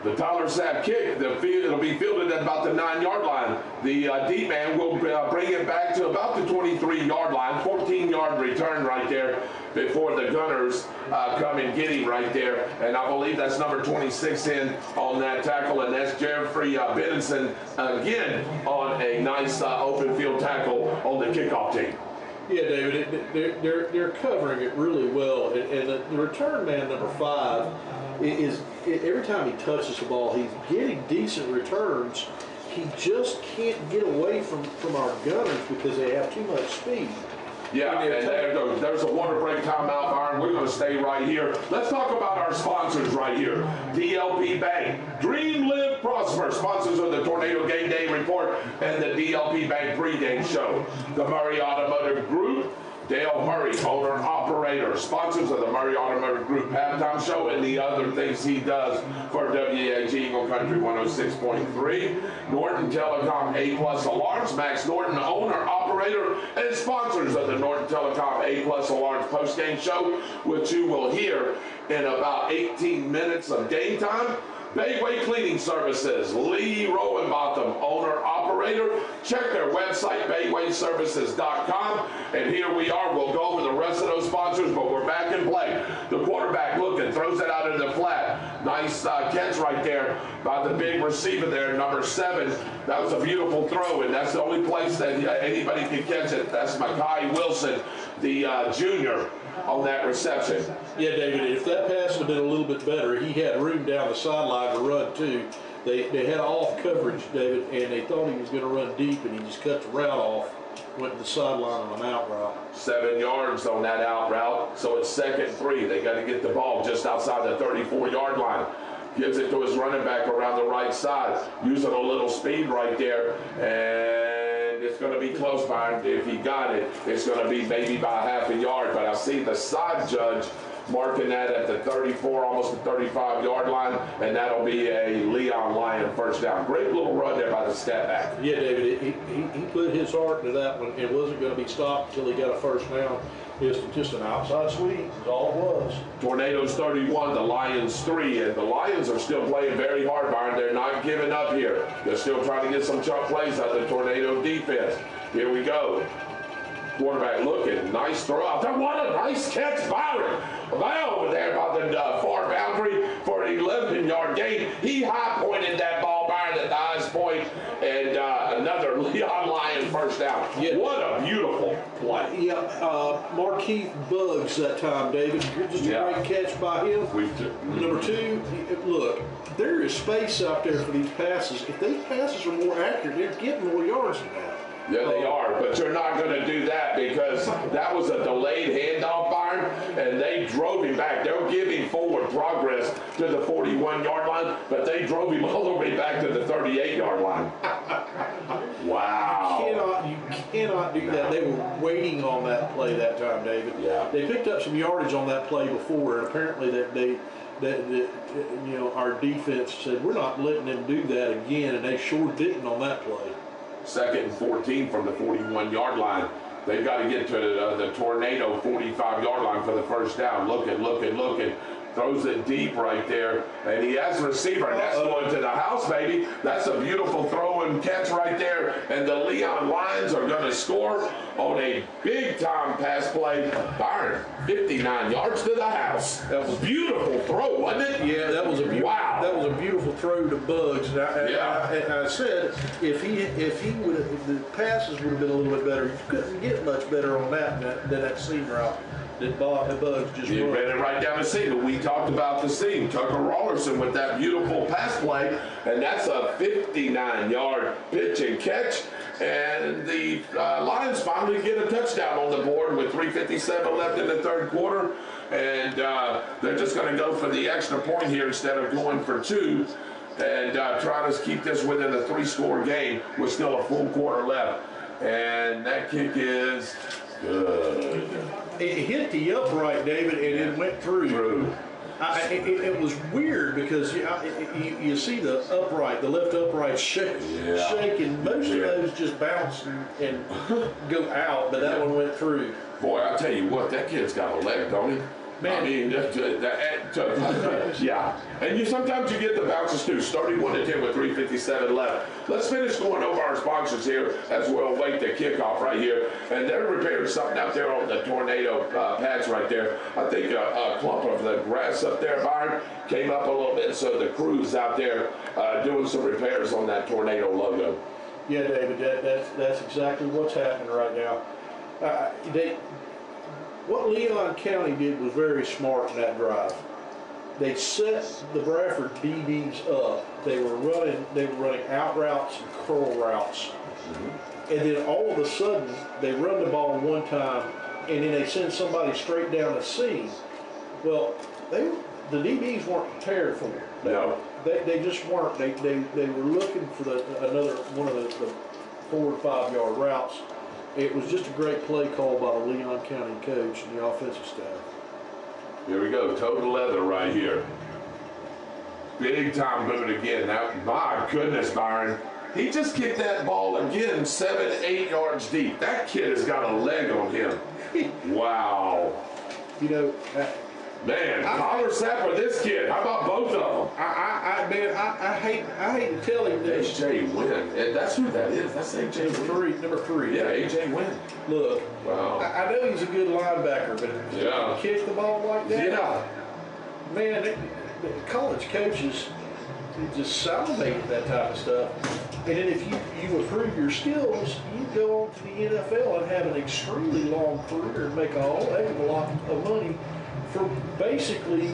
The Tyler Sapp kick, it'll be fielded at about the 9-yard line. The deep man will bring it back to about the 23-yard line, 14-yard return right there before the Gunners come and get him right there. And I believe that's number 26 in on that tackle, and that's Jeffrey Benenson again on a nice open field tackle on the kickoff team. Yeah, David, they're covering it really well, and the return man, number 5, is every time he touches the ball, he's getting decent returns. He just can't get away from our gunners because they have too much speed. Yeah, and there's a water break timeout, Byron. We're going to stay right here. Let's talk about our sponsors right here. DLP Bank, Dream, Live, Prosper, sponsors of the Tornado Game Day Report and the DLP Bank pregame show. The Murray Automotive Group, Dale Murray, owner and operator, sponsors of the Murray Automotive Group halftime show and the other things he does for WAG Eagle Country 106.3. Norton Telecom A+ Alarms, Max Norton, owner, operator, and sponsors of the Norton Telecom A+ Alarms postgame show, which you will hear in about 18 minutes of game time. Bayway Cleaning Services, Lee Rowenbotham, owner, operator. Check their website, baywayservices.com. And here we are. We'll go over the rest of those sponsors, but we're back in play. The quarterback looking, throws it out into the flat. Nice catch right there by the big receiver there, number 7. That was a beautiful throw, and that's the only place that anybody can catch it. That's Makai Wilson, the junior, on that reception. Yeah, David, if that pass had been a little bit better, he had room down the sideline to run too. They had off coverage, David, and they thought he was going to run deep, and he just cut the route off, went to the sideline on an out route. 7 yards on that out route, so it's 2nd and 3. They got to get the ball just outside the 34-yard line. Gives it to his running back around the right side, using a little speed right there, and it's going to be close, Byron. If he got it, it's going to be maybe by half a yard, but I see the side judge marking that at the 34, almost the 35-yard line, and that'll be a Leon Lyon first down. Great little run there by the stat back. Yeah, David, he put his heart into that one. It wasn't going to be stopped until he got a first down. It's just an outside sweep is all it was. Tornadoes 31, the Lions 3, and the Lions are still playing very hard, Byron. They're not giving up here. They're still trying to get some chunk plays out of the Tornado defense. Here we go. Quarterback looking, nice throw out there. What a nice catch, Byron. Well, over there about the far boundary for an 11-yard gain. He high-pointed that ball, Byron, at the highest point, and another Leon Lyon first down. Yeah. What a beautiful play. Yeah, Markeith Buggs that time, David. Just a great catch by him. Number 2, look, there is space out there for these passes. If these passes are more accurate, they're getting more yards than that. Yeah, they are, but you're not going to do that because that was a delayed handoff, Byron, and they drove him back. They're giving forward progress to the 41-yard line, but they drove him all the way back to the 38-yard line. Wow. You cannot do that. They were waiting on that play that time, David. Yeah. They picked up some yardage on that play before, and apparently our defense said, we're not letting them do that again, and they sure didn't on that play. 2nd and 14 from the 41-yard line. They've got to get to the Tornado 45-yard line for the first down. Looking. Throws it deep right there. And he has a receiver. And that's going to the house, baby. That's a beautiful throw and catch right there. And the Leon Lions are going to score on a big-time pass play. Byron, 59 yards to the house. That was a beautiful throw, wasn't it? Yeah, that was a beautiful throw to Buggs. And I said if the passes would have been a little bit better, you couldn't get much better on that than that seam route. That Buggs just you ran it right down the seam. We talked about the seam. Tucker Rollerson with that beautiful pass play, and that's a 59-yard pitch and catch. And the Lions finally get a touchdown on the board with 3:57 left in the 3rd quarter. And they're just going to go for the extra point here instead of going for 2 and try to keep this within a 3-score game with still a full quarter left. And that kick is good. It hit the upright, David, and it went through. It was weird because you see the left upright shaking. Most of those just bounce and go out, but that one went through. Boy, I tell you what, that kid's got a leg, don't he? Man. I mean, yeah. And sometimes you get the bounces too. 31-10 with 3:57 left. Let's finish going over our sponsors here as we'll wait the kickoff right here. And they're repairing something out there on the Tornado patch right there. I think a clump of the grass up there, Byron, came up a little bit, so the crew's out there doing some repairs on that Tornado logo. Yeah, David, that's exactly what's happening right now. What Leon County did was very smart in that drive. They set the Bradford DBs up. They were running out routes and curl routes. and then all of a sudden they run the ball one time, and then they send somebody straight down the seam. Well, the DBs weren't prepared for it. No. They just weren't. They were looking for another one of the 4 or 5 yard routes. It was just a great play call by the Leon County coach and the offensive staff. Here we go, total leather right here. Big time boot again. Now, my goodness, Byron. He just kicked that ball again 7, 8 yards deep. That kid has got a leg on him. Wow. You know, man, collar snapper, this kid. How about both of them? I hate to tell him this. AJ Wynn. And that's who that is. That's AJ Wynn. Number three. Yeah, AJ Wynn. Look, wow. I know he's a good linebacker, but yeah. Kick the ball like that. Yeah. Man, the college coaches just salivate at that type of stuff. And then if you improve your skills, you go on to the NFL and have an extremely long career and make a whole heck of a lot of money for basically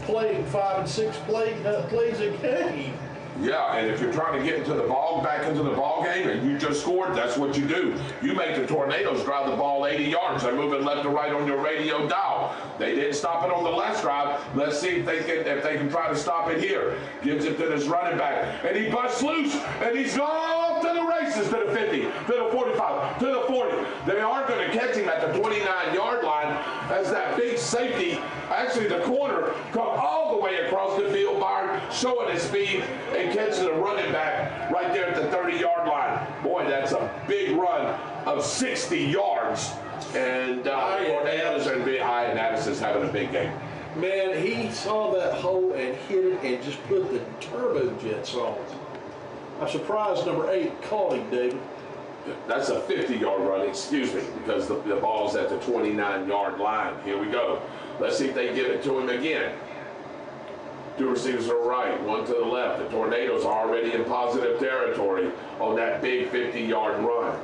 playing 5 and 6 plays a game. Yeah, and if you're trying to get back into the ball game, and you just scored, that's what you do. You make the Tornadoes drive the ball 80 yards. They're moving left to right on your radio dial. They didn't stop it on the last drive. Let's see if they can try to stop it here. Gives it to this running back, and he busts loose, and he's off to the races, to the 50, to the 45, to the 40. They are going to catch him at the 29-yard line as that big safety, actually the corner, come all the way across the field, Byron, showing his speed, and catches a running back right there at the 30-yard line. Boy, that's a big run of 60 yards. And Ian Addis is having a big game. Man, he saw that hole and hit it and just put the turbo jets on. I'm surprised number 8 caught him, David. That's a 50-yard run, excuse me, because the ball's at the 29-yard line. Here we go. Let's see if they give it to him again. 2 receivers to the right, 1 to the left. The Tornadoes are already in positive territory on that big 50-yard run.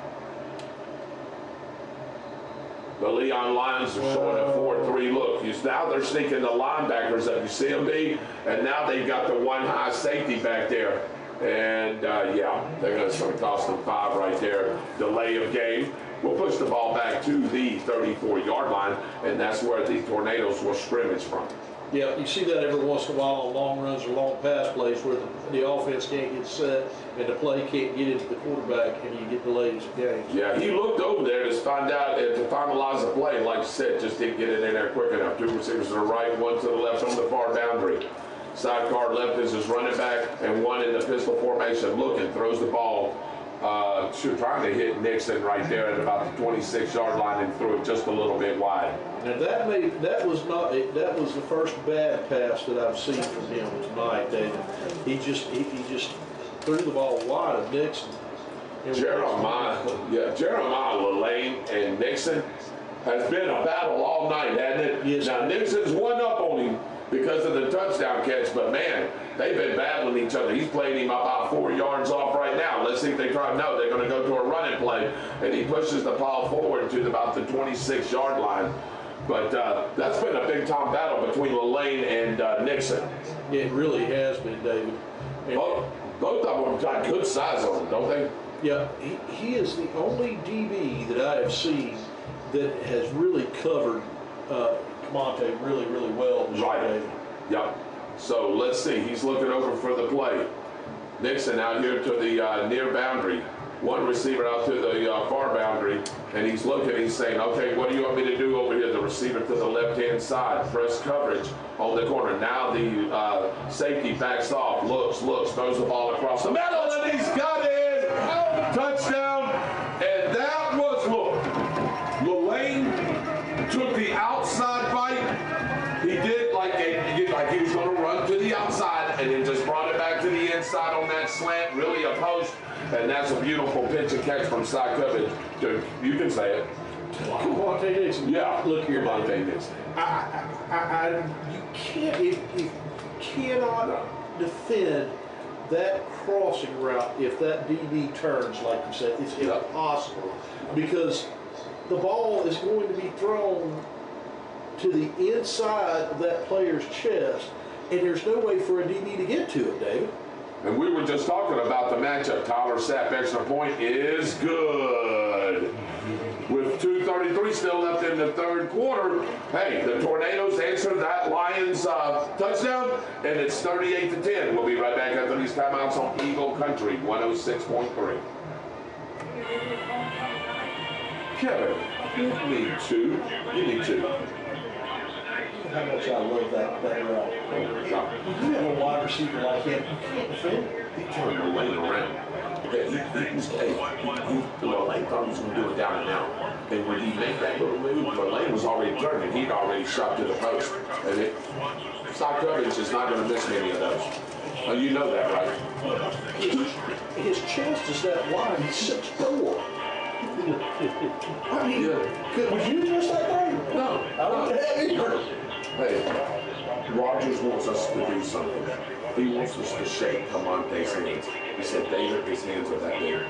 The Leon Lions are showing a 4-3 look. Now they're sneaking the linebackers up. You see them, B? And now they've got the one high safety back there. And, yeah, they're going to cost them 5 right there. Delay of game. We'll push the ball back to the 34-yard line, and that's where the Tornadoes will scrimmage from. Yeah, you see that every once in a while on long runs or long pass plays where the offense can't get set and the play can't get into the quarterback and you get delays of games. Yeah, he looked over there to find out, to finalize the play. Like you said, just didn't get it in there quick enough. 2 receivers to the right, 1 to the left on the far boundary. Sidecar left is his running back, and 1 in the pistol formation looking, throws the ball. Trying to hit Nixon right there at about the 26-yard line and threw it just a little bit wide. Now that was the first bad pass that I've seen from him tonight, David. He just threw the ball wide of Nixon. Jeremiah Lane and Nixon has been a battle all night, hasn't it? Yes. Now Nixon's one up on him because of the touchdown catch, but man, they've been battling each other. He's playing him about 4 yards off right now. Let's see if they try. No, they're going to go to a running play, and he pushes the ball forward to about the 26-yard line. But that's been a big-time battle between Lane and Nixon. It really has been, David. Both of them got good size on them, don't they? Yeah, he is the only DB that I have seen that has really covered Monte really, really well this year, David. Yep. So let's see. He's looking over for the play. Nixon out here to the near boundary. 1 receiver out to the far boundary. And he's looking. He's saying, okay, what do you want me to do over here? The receiver to the left-hand side. Press coverage on the corner. Now the safety backs off. Looks, throws the ball across the middle, and he's got it. Touchdown. And that was, look, Lane took the outside bite. He did like he was going to run to the outside and then just brought it back to the inside on that slant, really a post. And that's a beautiful pitch and catch from side coverage. Dude, you can say it. Monte Nixon. Yeah. Look here, Monte Nixon. You cannot defend that crossing route if that DB turns, like you said. It's impossible because the ball is going to be thrown to the inside of that player's chest, and there's no way for a DB to get to it, David. And we were just talking about the matchup. Tyler Sapp extra point is good. With 2:33 still left in the third quarter, hey, the Tornadoes answered that Lions touchdown, and it's 38-10. We'll be right back after these timeouts on Eagle Country 106.3. Kevin, you need two. You need two. How much I love that route. You have a wide receiver like him, you can't defend. He turned the lane around. Lane thought he was going to do it down and out. And when he made that little move, the lane was already turned, and he'd already shot to the post. And Cy Cubbins is not going to miss many of those. You know that, right? His chest is that wide. He's 6'4". I mean, was you just that thing? No. I don't have either. Hey, Rogers wants us to do something. He wants us to shake Camonte's hands. He said, David, his hands are that big.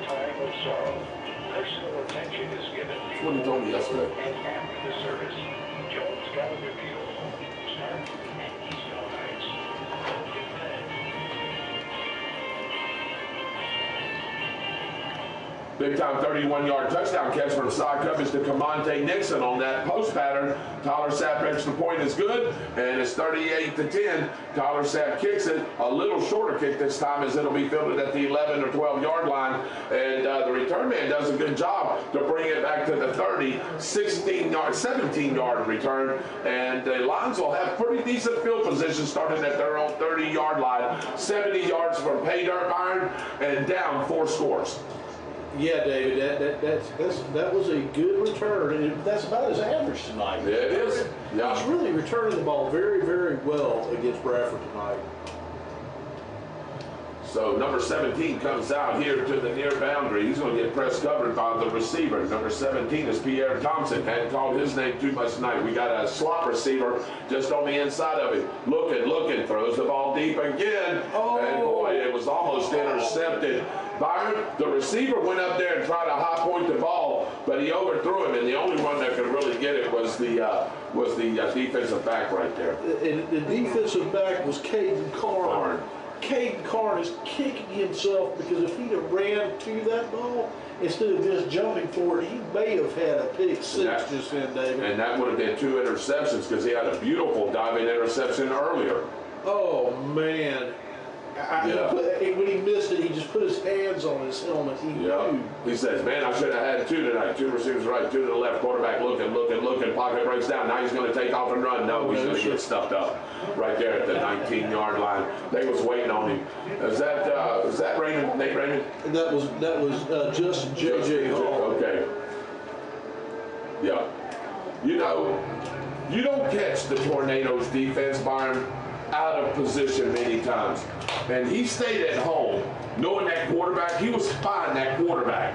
That's what he told me yesterday. Big time 31-yard touchdown catch from Cy Cubbins to Camonte Nixon on that post pattern. Tyler Sapp extra point is good, and it's 38-10. Tyler Sapp kicks it, a little shorter kick this time, as it'll be fielded at the 11 or 12-yard line, and the return man does a good job to bring it back to the 30, 17-yard return, and the Lions will have pretty decent field position starting at their own 30-yard line, 70 yards from pay dirt iron, and down 4 scores. Yeah, David, that was a good return, and that's about his average tonight. Yeah, it is. Yeah. He's really returning the ball very, very well against Bradford tonight. So number 17 comes out here to the near boundary. He's going to get press covered by the receiver. Number 17 is Pierre Thompson. Hadn't called his name too much tonight. We got a slot receiver just on the inside of him. Looking, throws the ball deep again. Oh. And boy, it was almost intercepted. Byron, the receiver went up there and tried to high point the ball, but he overthrew him, and the only one that could really get it was the defensive back right there. And the defensive back was Caden Carn. Caden Carn is kicking himself because if he'd have ran to that ball instead of just jumping for it, he may have had a pick six just then, David. And that would have been 2 interceptions because he had a beautiful diving interception earlier. Oh, man. When he missed it, he just put his hands on his helmet. He knew. He says, man, I should have had 2 tonight. 2 receivers right, 2 to the left. Quarterback looking. Pocket breaks down. Now he's going to take off and run. No, he's going to get stuffed up right there at the 19-yard line. They was waiting on him. Is that Raymond? Nate Raymond? That was just J.J. Hall. Okay. Yeah. You know, you don't catch the Tornadoes defense, Byron, out of position many times. And he stayed at home knowing that quarterback, he was spying that quarterback.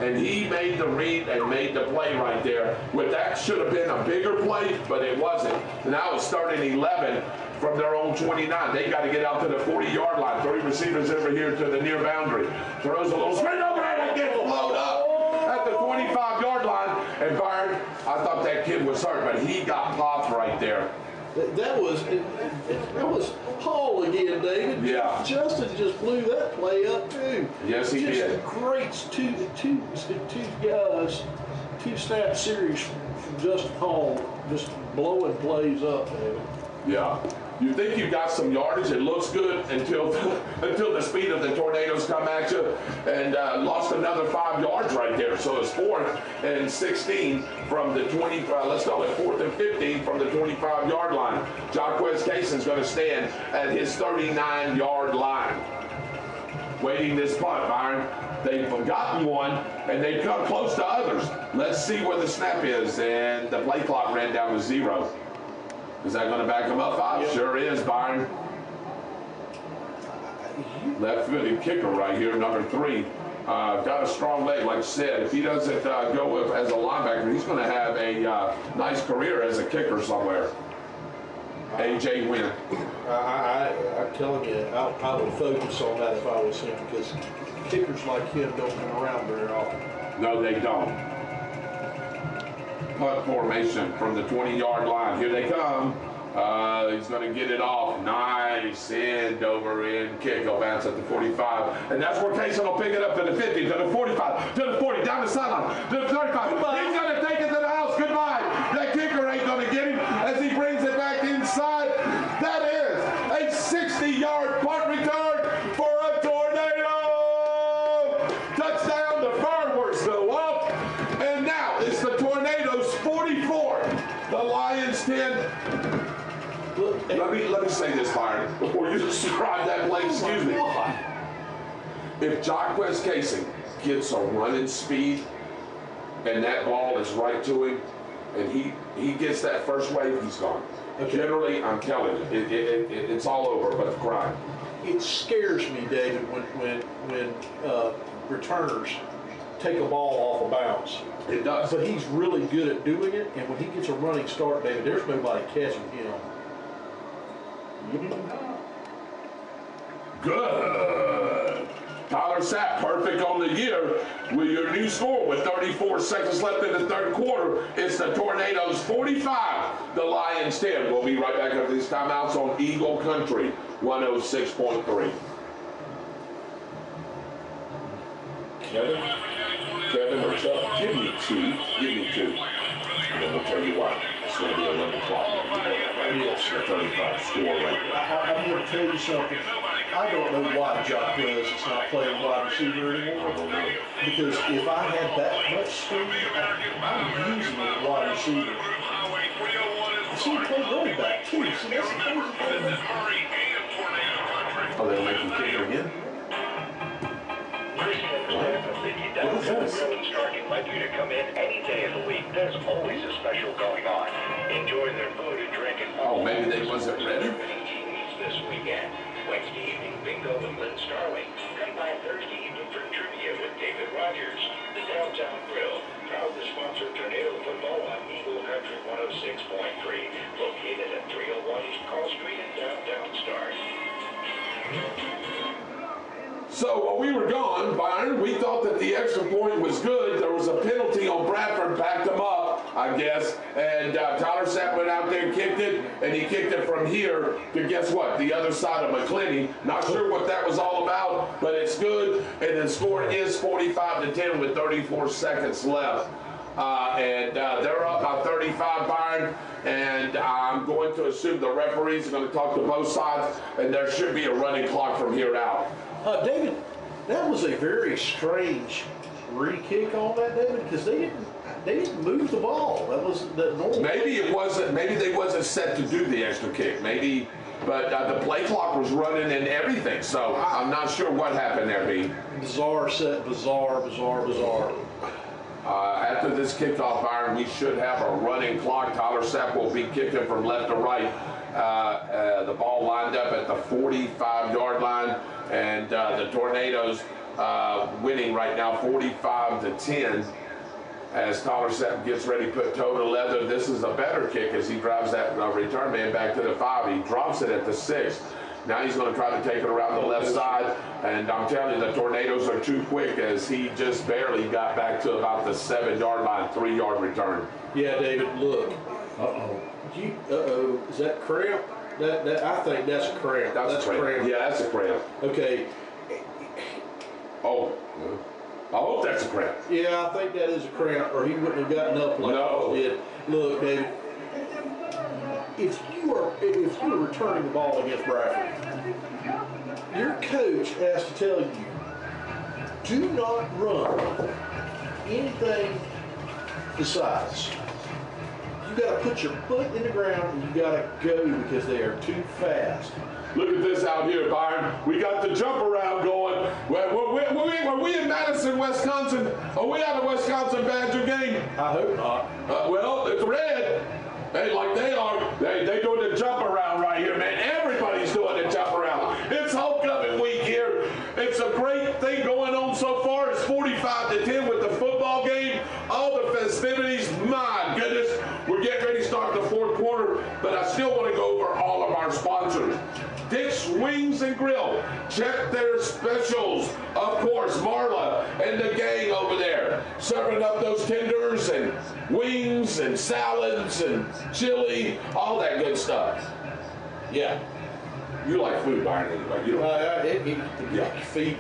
And he made the read and made the play right there. With that should have been a bigger play, but it wasn't. Now it's starting 11 from their own 29. They got to get out to the 40-yard line. 3 receivers over here to the near boundary. Throws a little straight over and gets blowed up at the 25-yard line. And Byron, I thought that kid was hurt, but he got popped right there. That was Hall again, David. Yeah. Justin just blew that play up too. Yes, he did. Great two-snap series from Justin Hall, just blowing plays up, David. Yeah. You think you got some yardage, it looks good until the speed of the Tornadoes come at you, and lost another 5 yards right there. So it's 4th and 16 from the 20, let's call it 4th and 15 from the 25-yard line. Jaquez Cason's going to stand at his 39-yard line. Waiting this punt, Byron. They've gotten one, and they've come close to others. Let's see where the snap is, and the play clock ran down to 0. Is that going to back him up 5? Yep. Sure is, Byron. Left-footed kicker right here, number 3. Got a strong leg, like I said. If he doesn't go with as a linebacker, he's going to have a nice career as a kicker somewhere. A.J. Wynn. I'm telling you, I would focus on that if I was him, because kickers like him don't come around very often. No, they don't. Punt formation from the 20-yard line. Here they come. He's going to get it off. Nice end over in kick. He'll bounce at the 45. And that's where Kaysen will pick it up to the 50, to the 45, to the 40, down the sideline, to the 35. Goodbye. He's going to take it to the house. Goodbye. That kicker ain't going to get him as he brings it back inside. That is a 60-yard punt return for a tornado. Touchdown, the fireworks go off. And now it's the Tornadoes 44, the Lions 10. Let me say this, Byron, before you describe that play. Excuse me. If Jacquez Kaysen gets a running speed and that ball is right to him, and he gets that first wave, he's gone. Okay. Generally, I'm telling you, it's all over but the crime. It scares me, David, when returners take a ball off a bounce. It does. But he's really good at doing it, and when he gets a running start, David, there's nobody catching him. Good. Tyler Sapp, perfect on the year with your new score with 34 seconds left in the third quarter. It's the Tornadoes 45, the Lions 10. We'll be right back after these timeouts on Eagle Country 106.3. Kevin or Chuck, give me two. And then we'll tell you why. It's going to be 11 o'clock. Yes, the 35 score right there. I'm going to tell you something. I don't know why Jacquez is not playing wide receiver anymore. I don't know. Because if I had that much speed, I'm using it at wide receiver. I see him play running back too. See, that's the crazy thing. Oh, they'll make him kick it again? What is this? Stark invite you to come in any day of the week. There's always a special going on. Enjoy their food and drink and oh, maybe they wasn't ready. This weekend. Wednesday evening bingo with Lynn Starling. Come by Thursday evening for trivia with David Rogers. The Downtown Grill, proud to sponsor tornado football on Eagle Country 106.3, located at 301 East Carl Street in downtown Stark. So while we were gone, Byron, we thought that the extra point was good. There was a penalty on Bradford, backed them up, I guess. And Tyler Sapp went out there and kicked it, and he kicked it from here to guess what? The other side of McClinney. Not sure what that was all about, but it's good. And the score is 45-10 with 34 seconds left. They're up by 35, Byron. And I'm going to assume the referees are going to talk to both sides, and there should be a running clock from here out. David, that was a very strange re-kick on that, David, because they didn't move the ball. That wasn't that normal. Maybe it wasn't. Maybe they wasn't set to do the extra kick. Maybe, but the play clock was running and everything. So I'm not sure what happened there, B. Bizarre set, bizarre. After this kickoff, Byron, we should have a running clock. Tyler Sapp will be kicking from left to right. The ball lined up at the 45-yard line, and the Tornadoes winning right now 45-10 as Tyler Sapp gets ready to put toe to leather. This is a better kick as he drives that return man back to the 5. He drops it at the 6. Now he's going to try to take it around the left side, and I'm telling you, the Tornadoes are too quick as he just barely got back to about the 7-yard line, 3-yard return. Yeah, David, look. Is that cramp? That I think that's a cramp. That's a cramp. Yeah, that's a cramp. Okay. Oh, I hope that's a cramp. Yeah, I think that is a cramp, or he wouldn't have gotten up like he did. Look, David, if you are returning the ball against Bradford, your coach has to tell you, do not run anything besides. You got to put your foot in the ground and you got to go because they are too fast. Look at this out here, Byron. We got the jump around going. Were we in Madison, Wisconsin? Are we at a Wisconsin Badger game? I hope not. Well, it's red. Hey, like they are. They doing the jump around right here, man. Everybody's doing the jump around. It's homecoming week here. It's a great thing going on so far. It's 45-10 with the football game. All the festivities. My goodness. We're getting ready to start the fourth quarter, but I still want to go over all of our sponsors. Dick's Wings and Grill. Check their specials. Of course, Marla and the gang over there serving up those tenders and wings and salads and chili, all that good stuff. Yeah. You like food, Byron, anyway. You don't Feed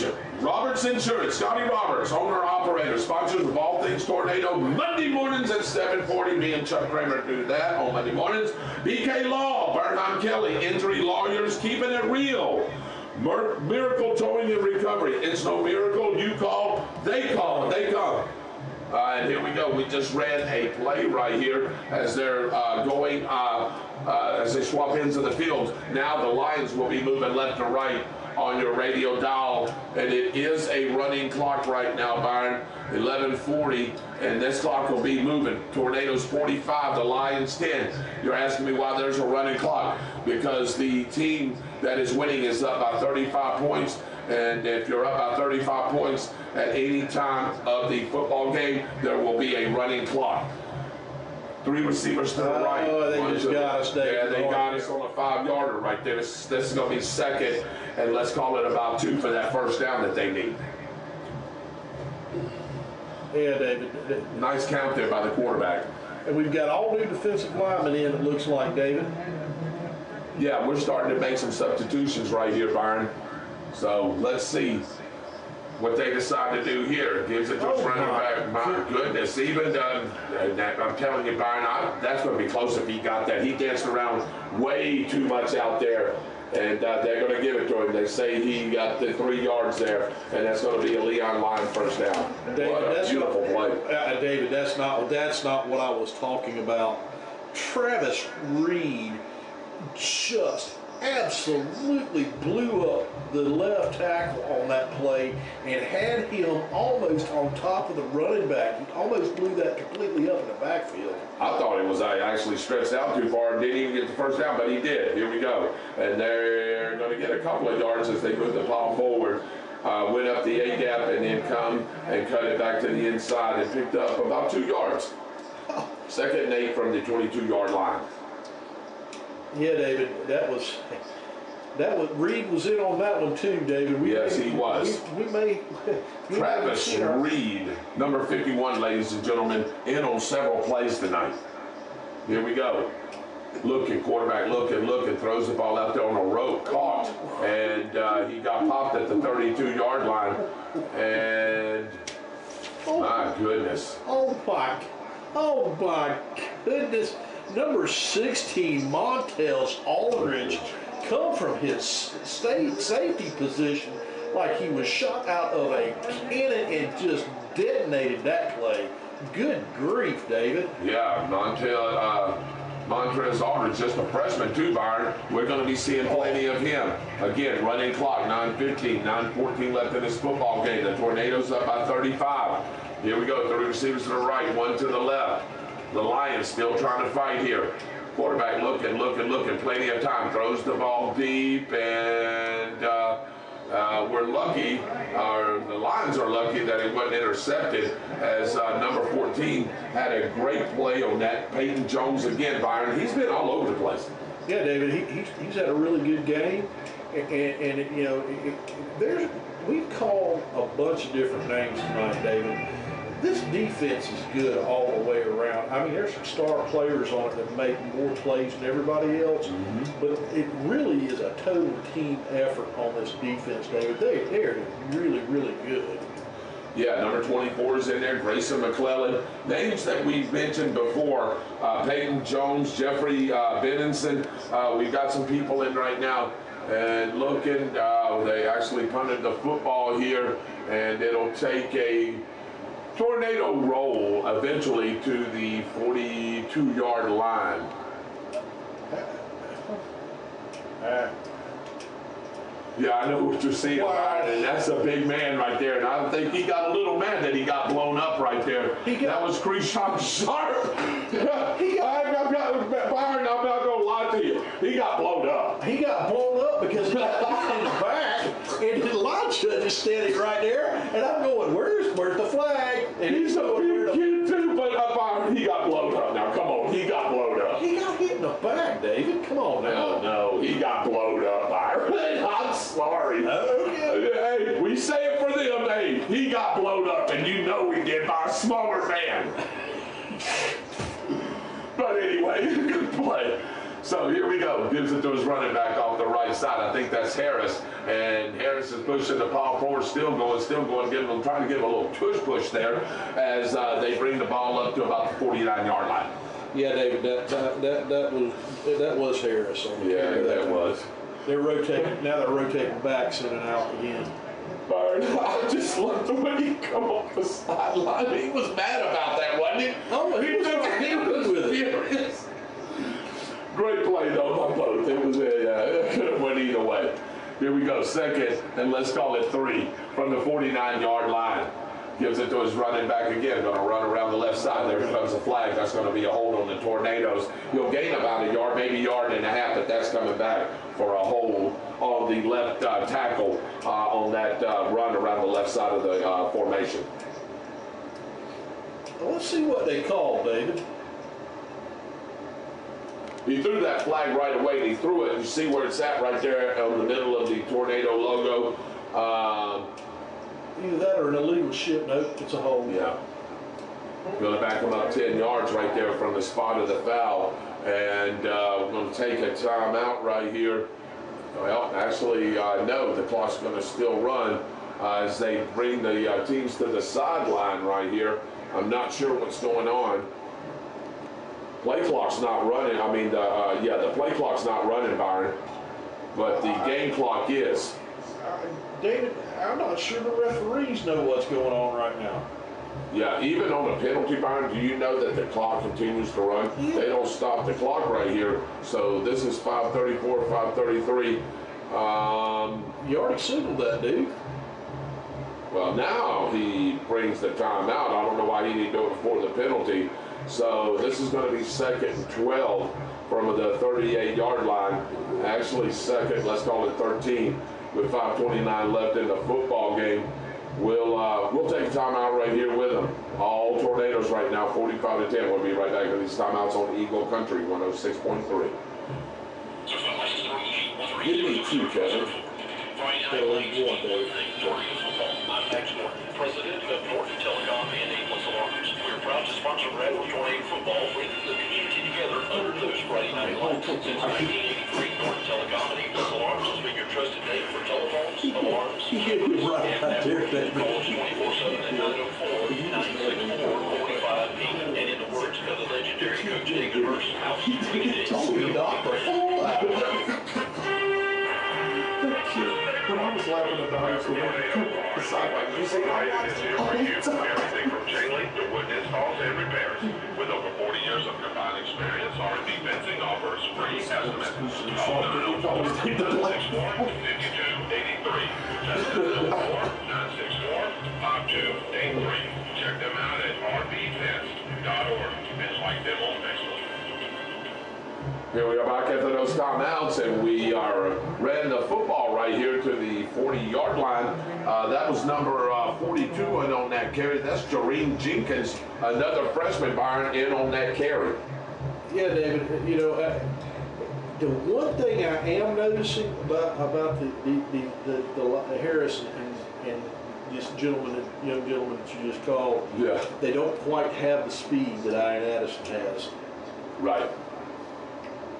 you. Roberts Insurance, Scotty Roberts, owner-operator, sponsors of all things Tornado, Monday mornings at 7:40. Me and Chuck Kramer do that on Monday mornings. BK Law, Bernheim Kelly, Injury Lawyers, keeping it real. Miracle Towing and Recovery. It's no miracle. You call, they call, they come. And here we go. We just ran a play right here as they're going, as they swap ends of the field. Now the Lions will be moving left to right on your radio dial. And it is a running clock right now, Byron. 11:40, and this clock will be moving. Tornadoes 45, the Lions 10. You're asking me why there's a running clock? Because the team that is winning is up by 35 points. And if you're up by 35 points at any time of the football game, there will be a running clock. 3 receivers to the right. Oh, they just got us there. Yeah, they got us on a 5-yarder right there. This is going to be second, and let's call it about 2 for that first down that they need. Yeah, David. Nice count there by the quarterback. And we've got all new defensive linemen in, it looks like, David. Yeah, we're starting to make some substitutions right here, Byron. So let's see what they decide to do here. Gives it to his running back. My goodness, even I'm telling you, Byron, that's going to be close if he got that. He danced around way too much out there, and they're going to give it to him. They say he got the 3 yards there, and that's going to be a Leon Line first down. David, what a beautiful play. David, that's not what I was talking about. Travis Reed just absolutely blew up the left tackle on that play and had him almost on top of the running back. He almost blew that completely up in the backfield. I thought it was actually stretched out too far and didn't even get the first down, but he did. Here we go. And they're going to get a couple of yards as they move the ball forward. Went up the A-gap and then come and cut it back to the inside and picked up about 2 yards. 2nd and 8 from the 22-yard line. Yeah, David, that was Reed was in on that one too, David. Yes, he was. Travis Reed, number 51, ladies and gentlemen, in on several plays tonight. Here we go. Looking, quarterback looking, throws the ball out there on a rope, caught, and he got popped at the 32-yard line. And my goodness. Oh my goodness. Number 16, Montez Aldridge, come from his safety position like he was shot out of a cannon and just detonated that play. Good grief, David. Yeah, Montez Aldridge, just a freshman too, Byron. We're going to be seeing plenty of him. Again, running clock, 9:15, 9:14 left in this football game. The Tornadoes up by 35. Here we go, 3 receivers to the right, 1 to the left. The Lions still trying to fight here. Quarterback looking, plenty of time. Throws the ball deep, and we're lucky, the Lions are lucky that it wasn't intercepted, as number 14 had a great play on that. Peyton Jones again, Byron. He's been all over the place. Yeah, David, he's had a really good game, and you know, we've called a bunch of different names tonight, David. This defense is good all the way around. I mean, there's some star players on it that make more plays than everybody else, but it really is a total team effort on this defense, David. They're really, really good. Yeah, number 24 is in there, Grayson McClellan. Names that we've mentioned before, Peyton Jones, Jeffrey Benenson. We've got some people in right now. And looking, they actually punted the football here, and it'll take a Tornado roll eventually to the 42-yard line. Yeah, I know what you're saying, and that's a big man right there. And I think he got a little mad that he got blown up right there. That was Krishan Sharp. Byron, I'm not going to lie to you. He got blown up. He got blown up because he got hit in the back, and Elijah is standing right there, and I'm going, where's the flag? And he's a big kid too, but Byron, he got blown up. Now, come on, he got blown up. He got hit in the back, David. Come on now. No, he got blown sorry. Hey, we say it for them. Hey, he got blown up, and you know he did by a smaller man. But anyway, good play. So here we go. Gives it to his running back off the right side. I think that's Harris. And Harris is pushing the ball forward, still going, trying to give him a little push there as they bring the ball up to about the 49-yard line. Yeah, David, that was Harris on the carry. That was. They're rotating, now they're rotating backs in and out again. Bird, I just loved the way he come off the sideline. He was mad about that, wasn't he? Oh, he was with it. Great play though by both. It was it could have went either way. Here we go, second, and let's call it 3 from the 49-yard line. Gives it to his running back again. Going to run around the left side. There comes a flag. That's going to be a hold on the Tornadoes. He'll gain about a yard, maybe yard and a half, but that's coming back for a hold on the left tackle on that run around the left side of the formation. Well, let's see what they call, David. He threw that flag right away, and he threw it. You see where it's at right there in the middle of the Tornado logo. Either that or an illegal ship. Nope, it's a hold. Yeah. Going to back him up 10 yards right there from the spot of the foul. And we're going to take a timeout right here. Well, actually, no, the clock's going to still run as they bring the teams to the sideline right here. I'm not sure what's going on. Play clock's not running. I mean, the play clock's not running, Byron, but the game clock is. David, I'm not sure the referees know what's going on right now. Yeah, even on a penalty, Byron, do you know that the clock continues to run? Yeah. They don't stop the clock right here. So this is 5:34, 5:33. You already signaled that, dude. Well, now he brings the timeout. I don't know why he didn't do it before the penalty. So this is going to be 2nd and 12 from the 38-yard line. Actually, second, let's call it 13, with 5:29 left in the football game. We'll take a timeout right here with them. All Tornadoes right now, 45-10. We'll be right back with these timeouts on Eagle Country, 106.3. Give me 2, Kevin. I'm Max Norton, president of Norton Telecom and Aimless Alarms. We're proud to sponsor Bradford Tornado football, bringing the community together under those Friday night lights. Since 1983, Norton Telecom and Aimless Alarms has been your trusted name for telephones, alarms, and network. Call us 24/7 at 904-964-45P. And in the words of the legendary Coach David Hurst, house When I was laughing about it, so the sideline, you say, everything from chain link to wood installs and repairs. With over 40 years of combined experience, R&D Fencing offers free estimates. Call 904-964-5283. That's 904-964-5283. Check them out at rbfence.org and like them on Facebook. Here we are back after those timeouts, and we ran the football right here to the 40-yard line. That was number 42 and on that carry. That's Jareen Jenkins, another freshman, Byron, in on that carry. Yeah, David, you know, the one thing I am noticing about the Harris and this gentleman, young gentleman that you just called, yeah, they don't quite have the speed that Ian Addison has. Right.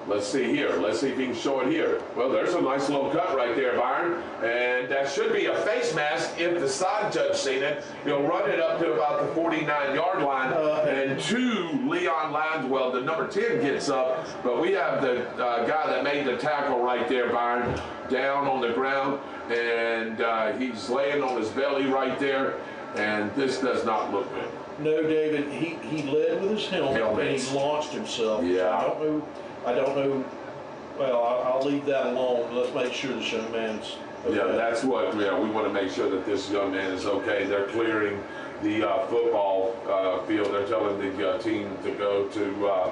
Let's see here. Let's see if he can show it here. Well, there's a nice little cut right there, Byron. And that should be a face mask if the side judge seen it. He'll run it up to about the 49-yard line. And 2, Leon Lanswell, the number 10, gets up. But we have the guy that made the tackle right there, Byron, down on the ground. And he's laying on his belly right there. And this does not look good. No, David, he led with his helmet and he launched himself. Yeah. I don't know. Well, I'll leave that alone. Let's make sure this young man's okay. Yeah, that's what, we want to make sure that this young man is okay. They're clearing the football field. They're telling the team to go to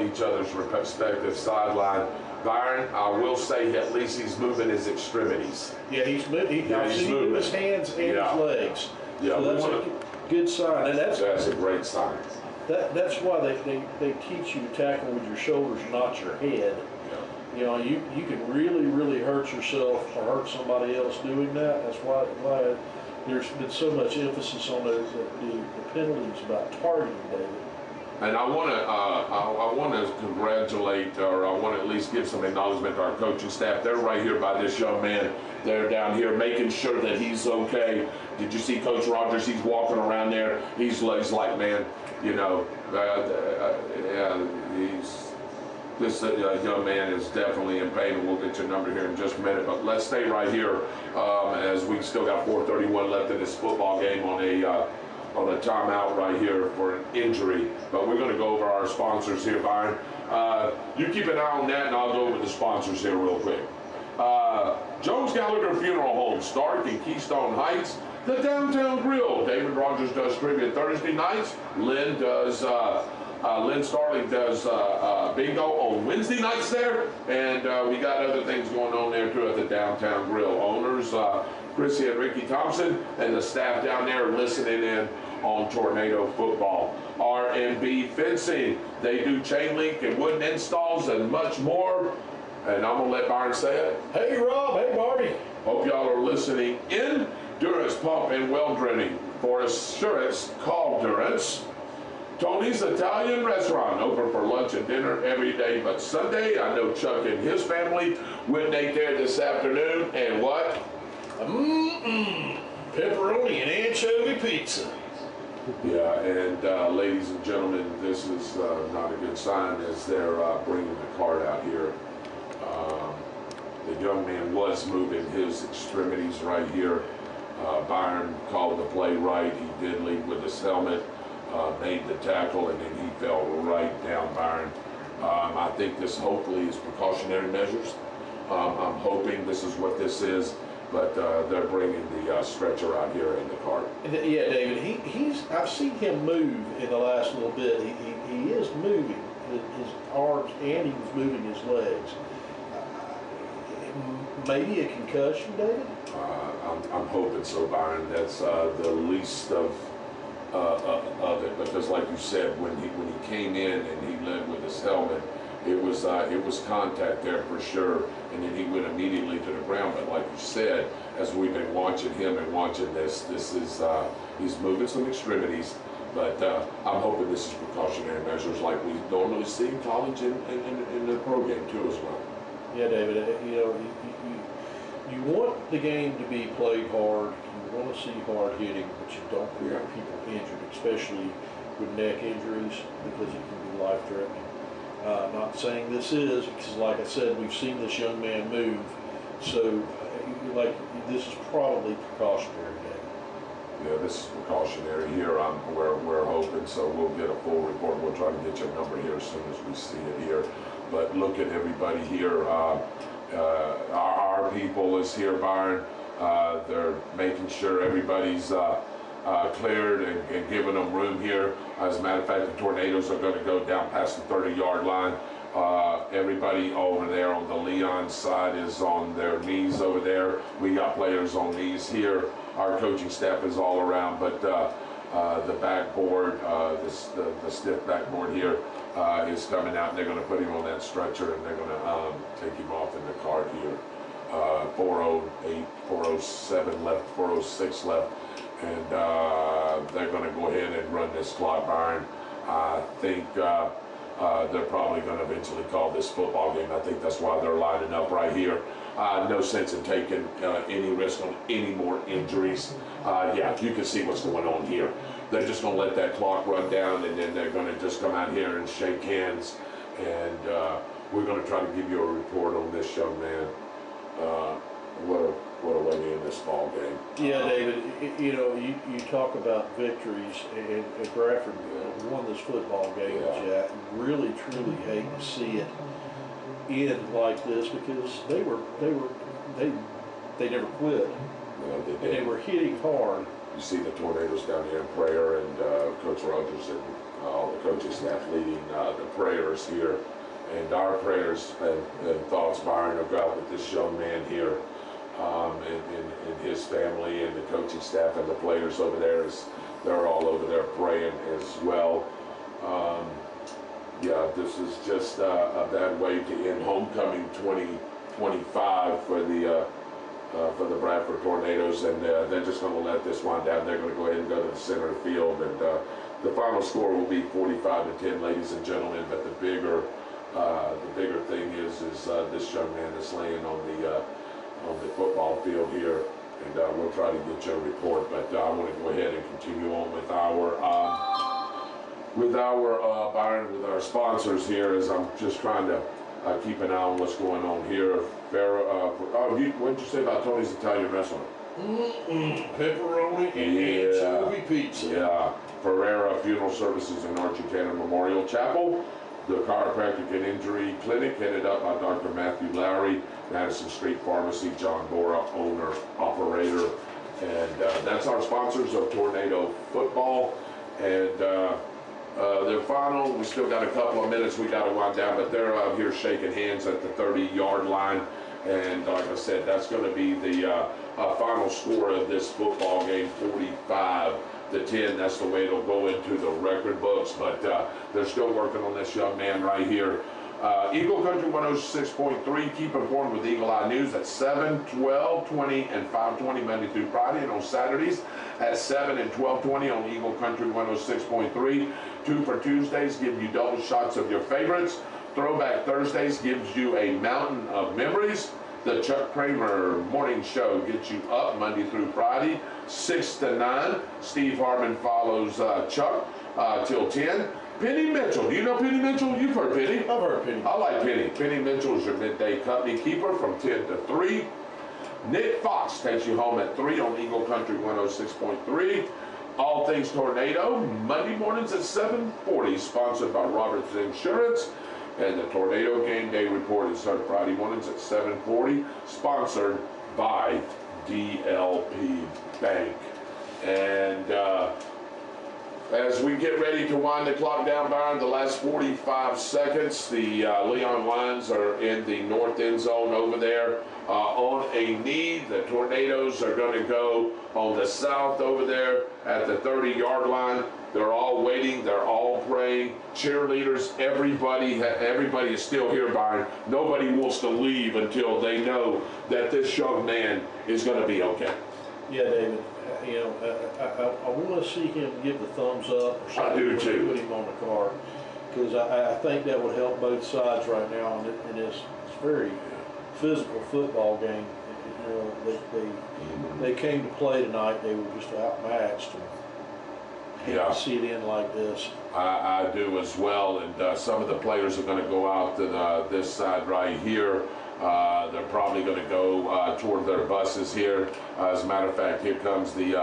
each other's respective sideline. Byron, I will say at least he's moving his extremities. Yeah, he's moving. I've seen him with his hands and his legs. Yeah, so that's a good sign. And that's a great sign. That's why they teach you to tackle with your shoulders, not your head. You know, you can really hurt yourself or hurt somebody else doing that. That's why there's been so much emphasis on the penalties about targeting, David. And I want to congratulate, or I want to at least give some acknowledgement to our coaching staff. They're right here by this young man. They're down here making sure that he's okay. Did you see Coach Rogers? He's walking around there. He's like, man, you know, this young man is definitely in pain, and we'll get your number here in just a minute. But let's stay right here as we still got 4:31 left in this football game on a timeout right here for an injury. But we're going to go over our sponsors here, Byron. You keep an eye on that, and I'll go over the sponsors here real quick. Jones Gallagher Funeral Home, Stark in Keystone Heights. The Downtown Grill. David Rogers does trivia Thursday nights. Lynn Starling does bingo on Wednesday nights there. And we got other things going on there too at the Downtown Grill. Owners, Chrissy and Ricky Thompson, and the staff down there listening in on Tornado Football. R&B Fencing. They do chain link and wooden installs and much more. And I'm going to let Byron say it. Hey, Rob. Hey, Marty. Hope y'all are listening in. Durance Pump and Well Drilling. For assurance, call Durance. Tony's Italian Restaurant, open for lunch and dinner every day but Sunday. I know Chuck and his family went ate there this afternoon. And what? Pepperoni and anchovy pizza. Yeah, and ladies and gentlemen, this is not a good sign as they're bringing the cart out here. The young man was moving his extremities right here. Byron called the play right. He did lead with his helmet, made the tackle, and then he fell right down, Byron. I think this hopefully is precautionary measures. I'm hoping this is what this is, but they're bringing the stretcher out here in the cart. Yeah, David, I've seen him move in the last little bit. He is moving his arms, and he was moving his legs. Maybe a concussion, David? I'm hoping so, Byron. That's the least of it, because like you said, when he came in and he led with his helmet, it was contact there for sure, and then he went immediately to the ground. But like you said, as we've been watching him and watching this is he's moving some extremities. But I'm hoping this is precautionary measures like we normally see in college and in the pro game too as well. Yeah, David, you know, you want the game to be played hard. You want to see hard hitting, but you don't want people injured, especially with neck injuries, because it can be life-threatening. Not saying this is, because like I said, we've seen this young man move. So, like, this is probably precautionary, David. Yeah, this is precautionary here. We're hoping, so we'll get a full report. We'll try to get your number here as soon as we see it here. But look at everybody here. Our people is here, Byron. They're making sure everybody's cleared and giving them room here. As a matter of fact, the Tornadoes are going to go down past the 30-yard line. Everybody over there on the Leon side is on their knees over there. We got players on knees here. Our coaching staff is all around, but the backboard, the stiff backboard here is coming out, and they're going to put him on that stretcher, and they're going to take him off in the cart here. 4:08, 4:07 left, 4:06 left, and they're going to go ahead and run this clock, Byron. I think they're probably going to eventually call this football game. I think that's why they're lining up right here. No sense in taking any risk on any more injuries. Yeah, you can see what's going on here. They're just going to let that clock run down, and then they're going to just come out here and shake hands. And we're going to try to give you a report on this young man. What a way to end this ball game. Yeah, David, you know, you talk about victories, and Bradford won this football game, Jack. Really, truly hate to see it end like this, because they never quit. No, they did. And they were hitting hard. You see the Tornadoes down here in prayer, and Coach Rogers and all the coaching staff leading the prayers here. And our prayers and thoughts, Byron, are out with this young man here, and his family, and the coaching staff and the players over there. They're all over there praying as well. Yeah, this is just a bad way to end homecoming 2025 for the Bradford Tornadoes, and they're just going to let this one down. They're going to go ahead and go to the center of the field, and the final score will be 45-10, ladies and gentlemen. But the bigger thing is this young man is laying on the football field here, and we'll try to get your report. But I want to go ahead and continue on with our Byron, with our sponsors here, as I'm just trying to keep an eye on what's going on here. What did you say about Tony's Italian Restaurant? Pepperoni and anchovy pizza. Yeah. Ferreira Funeral Services in Archie Tanner Memorial Chapel. The Chiropractic and Injury Clinic, headed up by Dr. Matthew Lowry. Madison Street Pharmacy, John Bora, owner, operator. And that's our sponsors of Tornado Football. And their final, we still got a couple of minutes we got to wind down, but they're out here shaking hands at the 30-yard line. And like I said, that's going to be the final score of this football game, 45-10. That's the way it'll go into the record books. But they're still working on this young man right here. Eagle Country 106.3. Keep informed with Eagle Eye News at 7, 12, 20, and 5:20 Monday through Friday, and on Saturdays at 7 and 12:20 on Eagle Country 106.3. 2 for Tuesdays give you double shots of your favorites. Throwback Thursdays gives you a mountain of memories. The Chuck Kramer Morning Show gets you up Monday through Friday, 6 to 9. Steve Harmon follows Chuck till 10. Penny Mitchell. Do you know Penny Mitchell? You've heard Penny. I've heard Penny. I like Penny. Penny Mitchell is your midday company keeper from 10 to 3. Nick Fox takes you home at 3 on Eagle Country 106.3. All Things Tornado, Monday mornings at 7:40, sponsored by Roberts Insurance. And the Tornado Game Day Report is on Friday mornings at 7:40, sponsored by DLP Bank. And as we get ready to wind the clock down, Byron, the last 45 seconds, the Leon Lions are in the north end zone over there on a knee. The Tornadoes are going to go on the south over there at the 30-yard line. They're all waiting. They're all praying. Cheerleaders, everybody is still here, Byron. Nobody wants to leave until they know that this young man is going to be okay. Yeah, David. You know, I want to see him give the thumbs up or something. I do too. Put him on the card, because I think that would help both sides right now in this very physical football game. You know, they came to play tonight. They were just outmatched. And Yeah. to see it in like this. I do as well, and some of the players are going to go out to this side right here. They're probably going to go toward their buses here. As a matter of fact, here comes the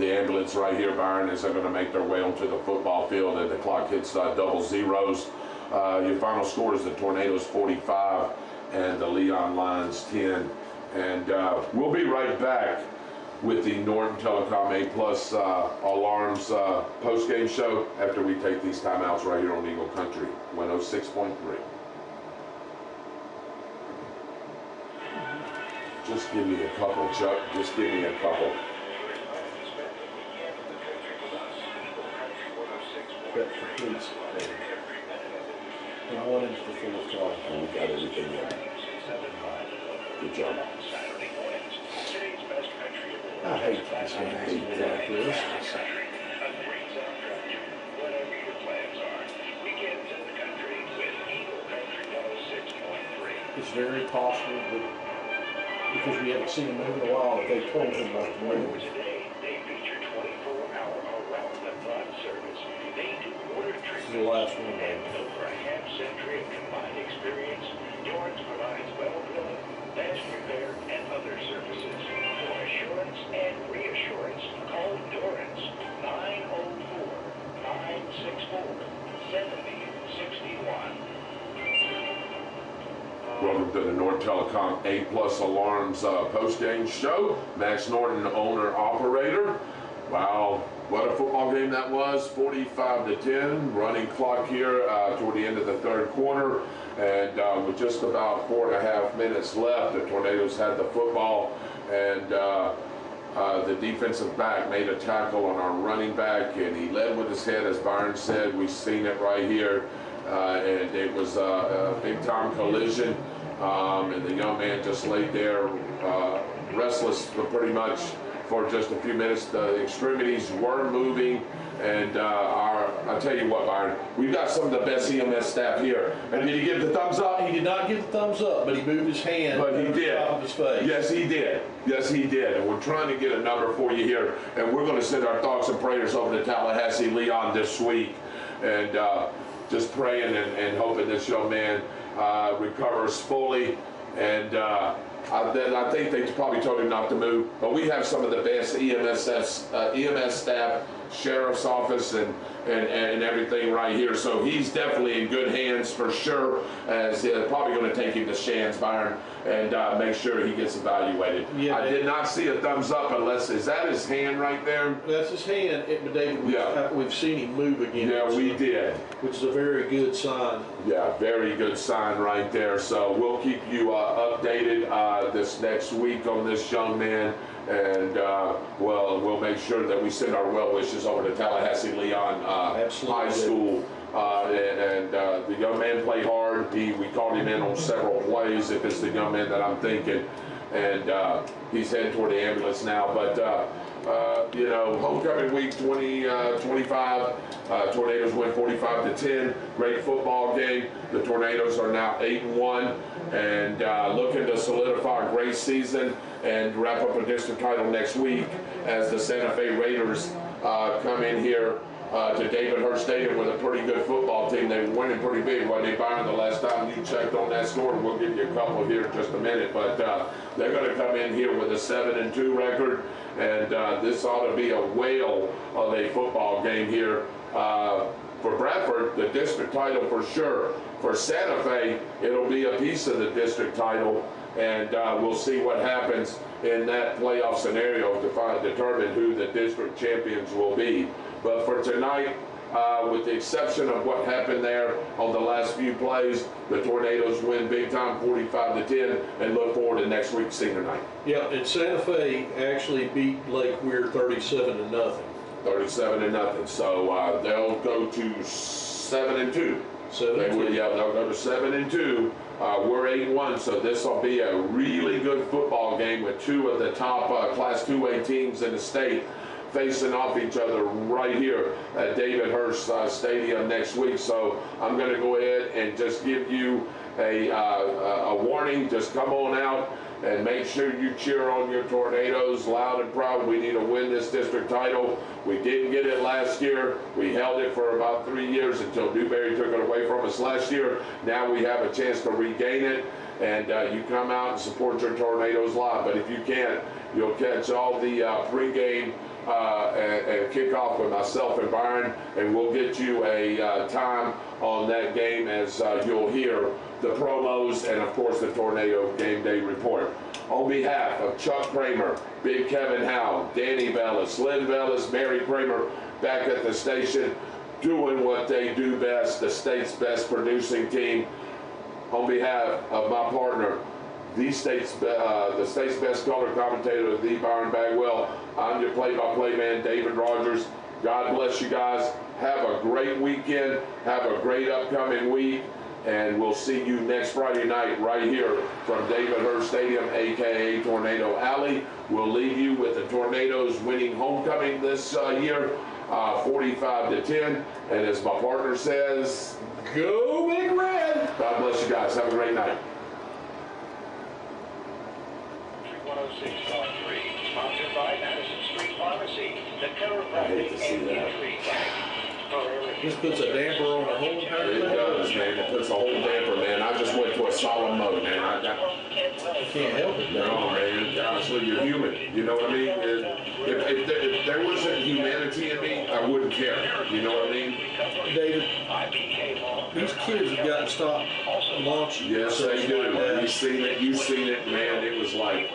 ambulance right here, Byron, as they're going to make their way onto the football field, and the clock hits double zeros. Your final score is the Tornadoes 45 and the Leon Lions 10. And we'll be right back with the Norton Telecom A+ Alarms post-game show after we take these timeouts right here on Eagle Country 106.3. Just give me a couple, Chuck. Just give me a couple. That completes it. And one into the fourth quarter. And we got everything ready. Good job. I hate these games like this. It's very possible that, because we haven't seen him in a while, that they told him about the move. They feature 24-hour around-the-clock service. They do water This is the last one, man. Over a half-century of combined experience, Dorrance provides well drilling, ledge repair, and other services. For assurance and reassurance, call Dorrance 904-964-7061. Welcome to the Norton Telecom A+ Alarms post-game show. Max Norton, owner-operator. Wow, what a football game that was, 45-10. Running clock here toward the end of the third quarter. And with just about 4.5 minutes left, the Tornadoes had the football. And the defensive back made a tackle on our running back, and he led with his head, as Byron said. We've seen it right here. and it was a big-time collision, and the young man just laid there restless for pretty much for just a few minutes. The extremities were moving, and I'll tell you what, Byron, we've got some of the best EMS staff here. And did he give the thumbs up? He did not give the thumbs up, but he moved his hand. But he over the did. top of his face. Yes, he did. Yes, he did. And we're trying to get a number for you here, and we're going to send our thoughts and prayers over to Tallahassee Leon this week, and just praying and hoping this young man recovers fully. And I think they probably told him not to move, but we have some of the best EMS staff, sheriff's office, and everything right here. So he's definitely in good hands for sure. As probably going to take him to Shands, Byron, and make sure he gets evaluated. Yeah, I did not see a thumbs up unless, is that his hand right there? That's his hand, but David, we've seen him move again. Yeah, we did. Which is a very good sign. Yeah, very good sign right there. So we'll keep you updated this next week on this young man, and we'll make sure that we send our well wishes over to Tallahassee Leon High School. The young man played hard. We called him in on several plays, if it's the young man that I'm thinking, and he's heading toward the ambulance now. But homecoming week 25, Tornadoes win 45-10. Great football game. The Tornadoes are now 8-1 and looking to solidify a great season and wrap up a district title next week as the Santa Fe Raiders come in here to David Hurst Stadium with a pretty good football team. They were winning pretty big, wasn't they, Byron, the last time you checked on that score? We'll give you a couple here in just a minute, but they're going to come in here with a 7-2 record, and this ought to be a whale of a football game here. For Bradford, the district title for sure. For Santa Fe, it'll be a piece of the district title, and we'll see what happens in that playoff scenario to determine who the district champions will be. But for tonight, with the exception of what happened there on the last few plays, the Tornadoes win big time 45-10 and look forward to next week's senior night. Yeah, and Santa Fe actually beat Lake Weir 37-0. 37-0. So they'll go to 7-2. They'll go to 7-2. We're 8-1, so this will be a really good football game with two of the top Class 2A teams in the state facing off each other right here at David Hurst Stadium next week. So I'm going to go ahead and just give you a warning. Just come on out and make sure you cheer on your Tornadoes loud and proud. We need to win this district title. We didn't get it last year. We held it for about 3 years until Newberry took it away from us last year. Now we have a chance to regain it, and you come out and support your Tornadoes live. But if you can't, you'll catch all the pregame and kickoff with myself and Byron, and we'll get you a time on that game as you'll hear the promos and of course the Tornado game day report. On behalf of Chuck Kramer, Big Kevin Howe, Danny Bellis, Lynn Bellis, Mary Kramer back at the station doing what they do best, the state's best producing team. On behalf of my partner, the state's best color commentator, the Byron Bagwell, I'm your play-by-play man, David Rogers. God bless you guys. Have a great weekend. Have a great upcoming week. And we'll see you next Friday night right here from David Hurst Stadium, a.k.a. Tornado Alley. We'll leave you with the Tornadoes winning homecoming this year, 45-10. And as my partner says, go Big Red! God bless you guys. Have a great night. 106.3, sponsored by Madison Street Pharmacy, the chiropractic and injury clinic. This puts a damper on the whole entire thing. It does, man. It puts a whole damper, man. I just went to a solemn mode, man. I can't help it. No, man. Honestly, you're human. You know what I mean? If there wasn't humanity in me, I wouldn't care. You know what I mean? David, these kids have got to stop launching. Yes, they do. You've seen it, man. It was like...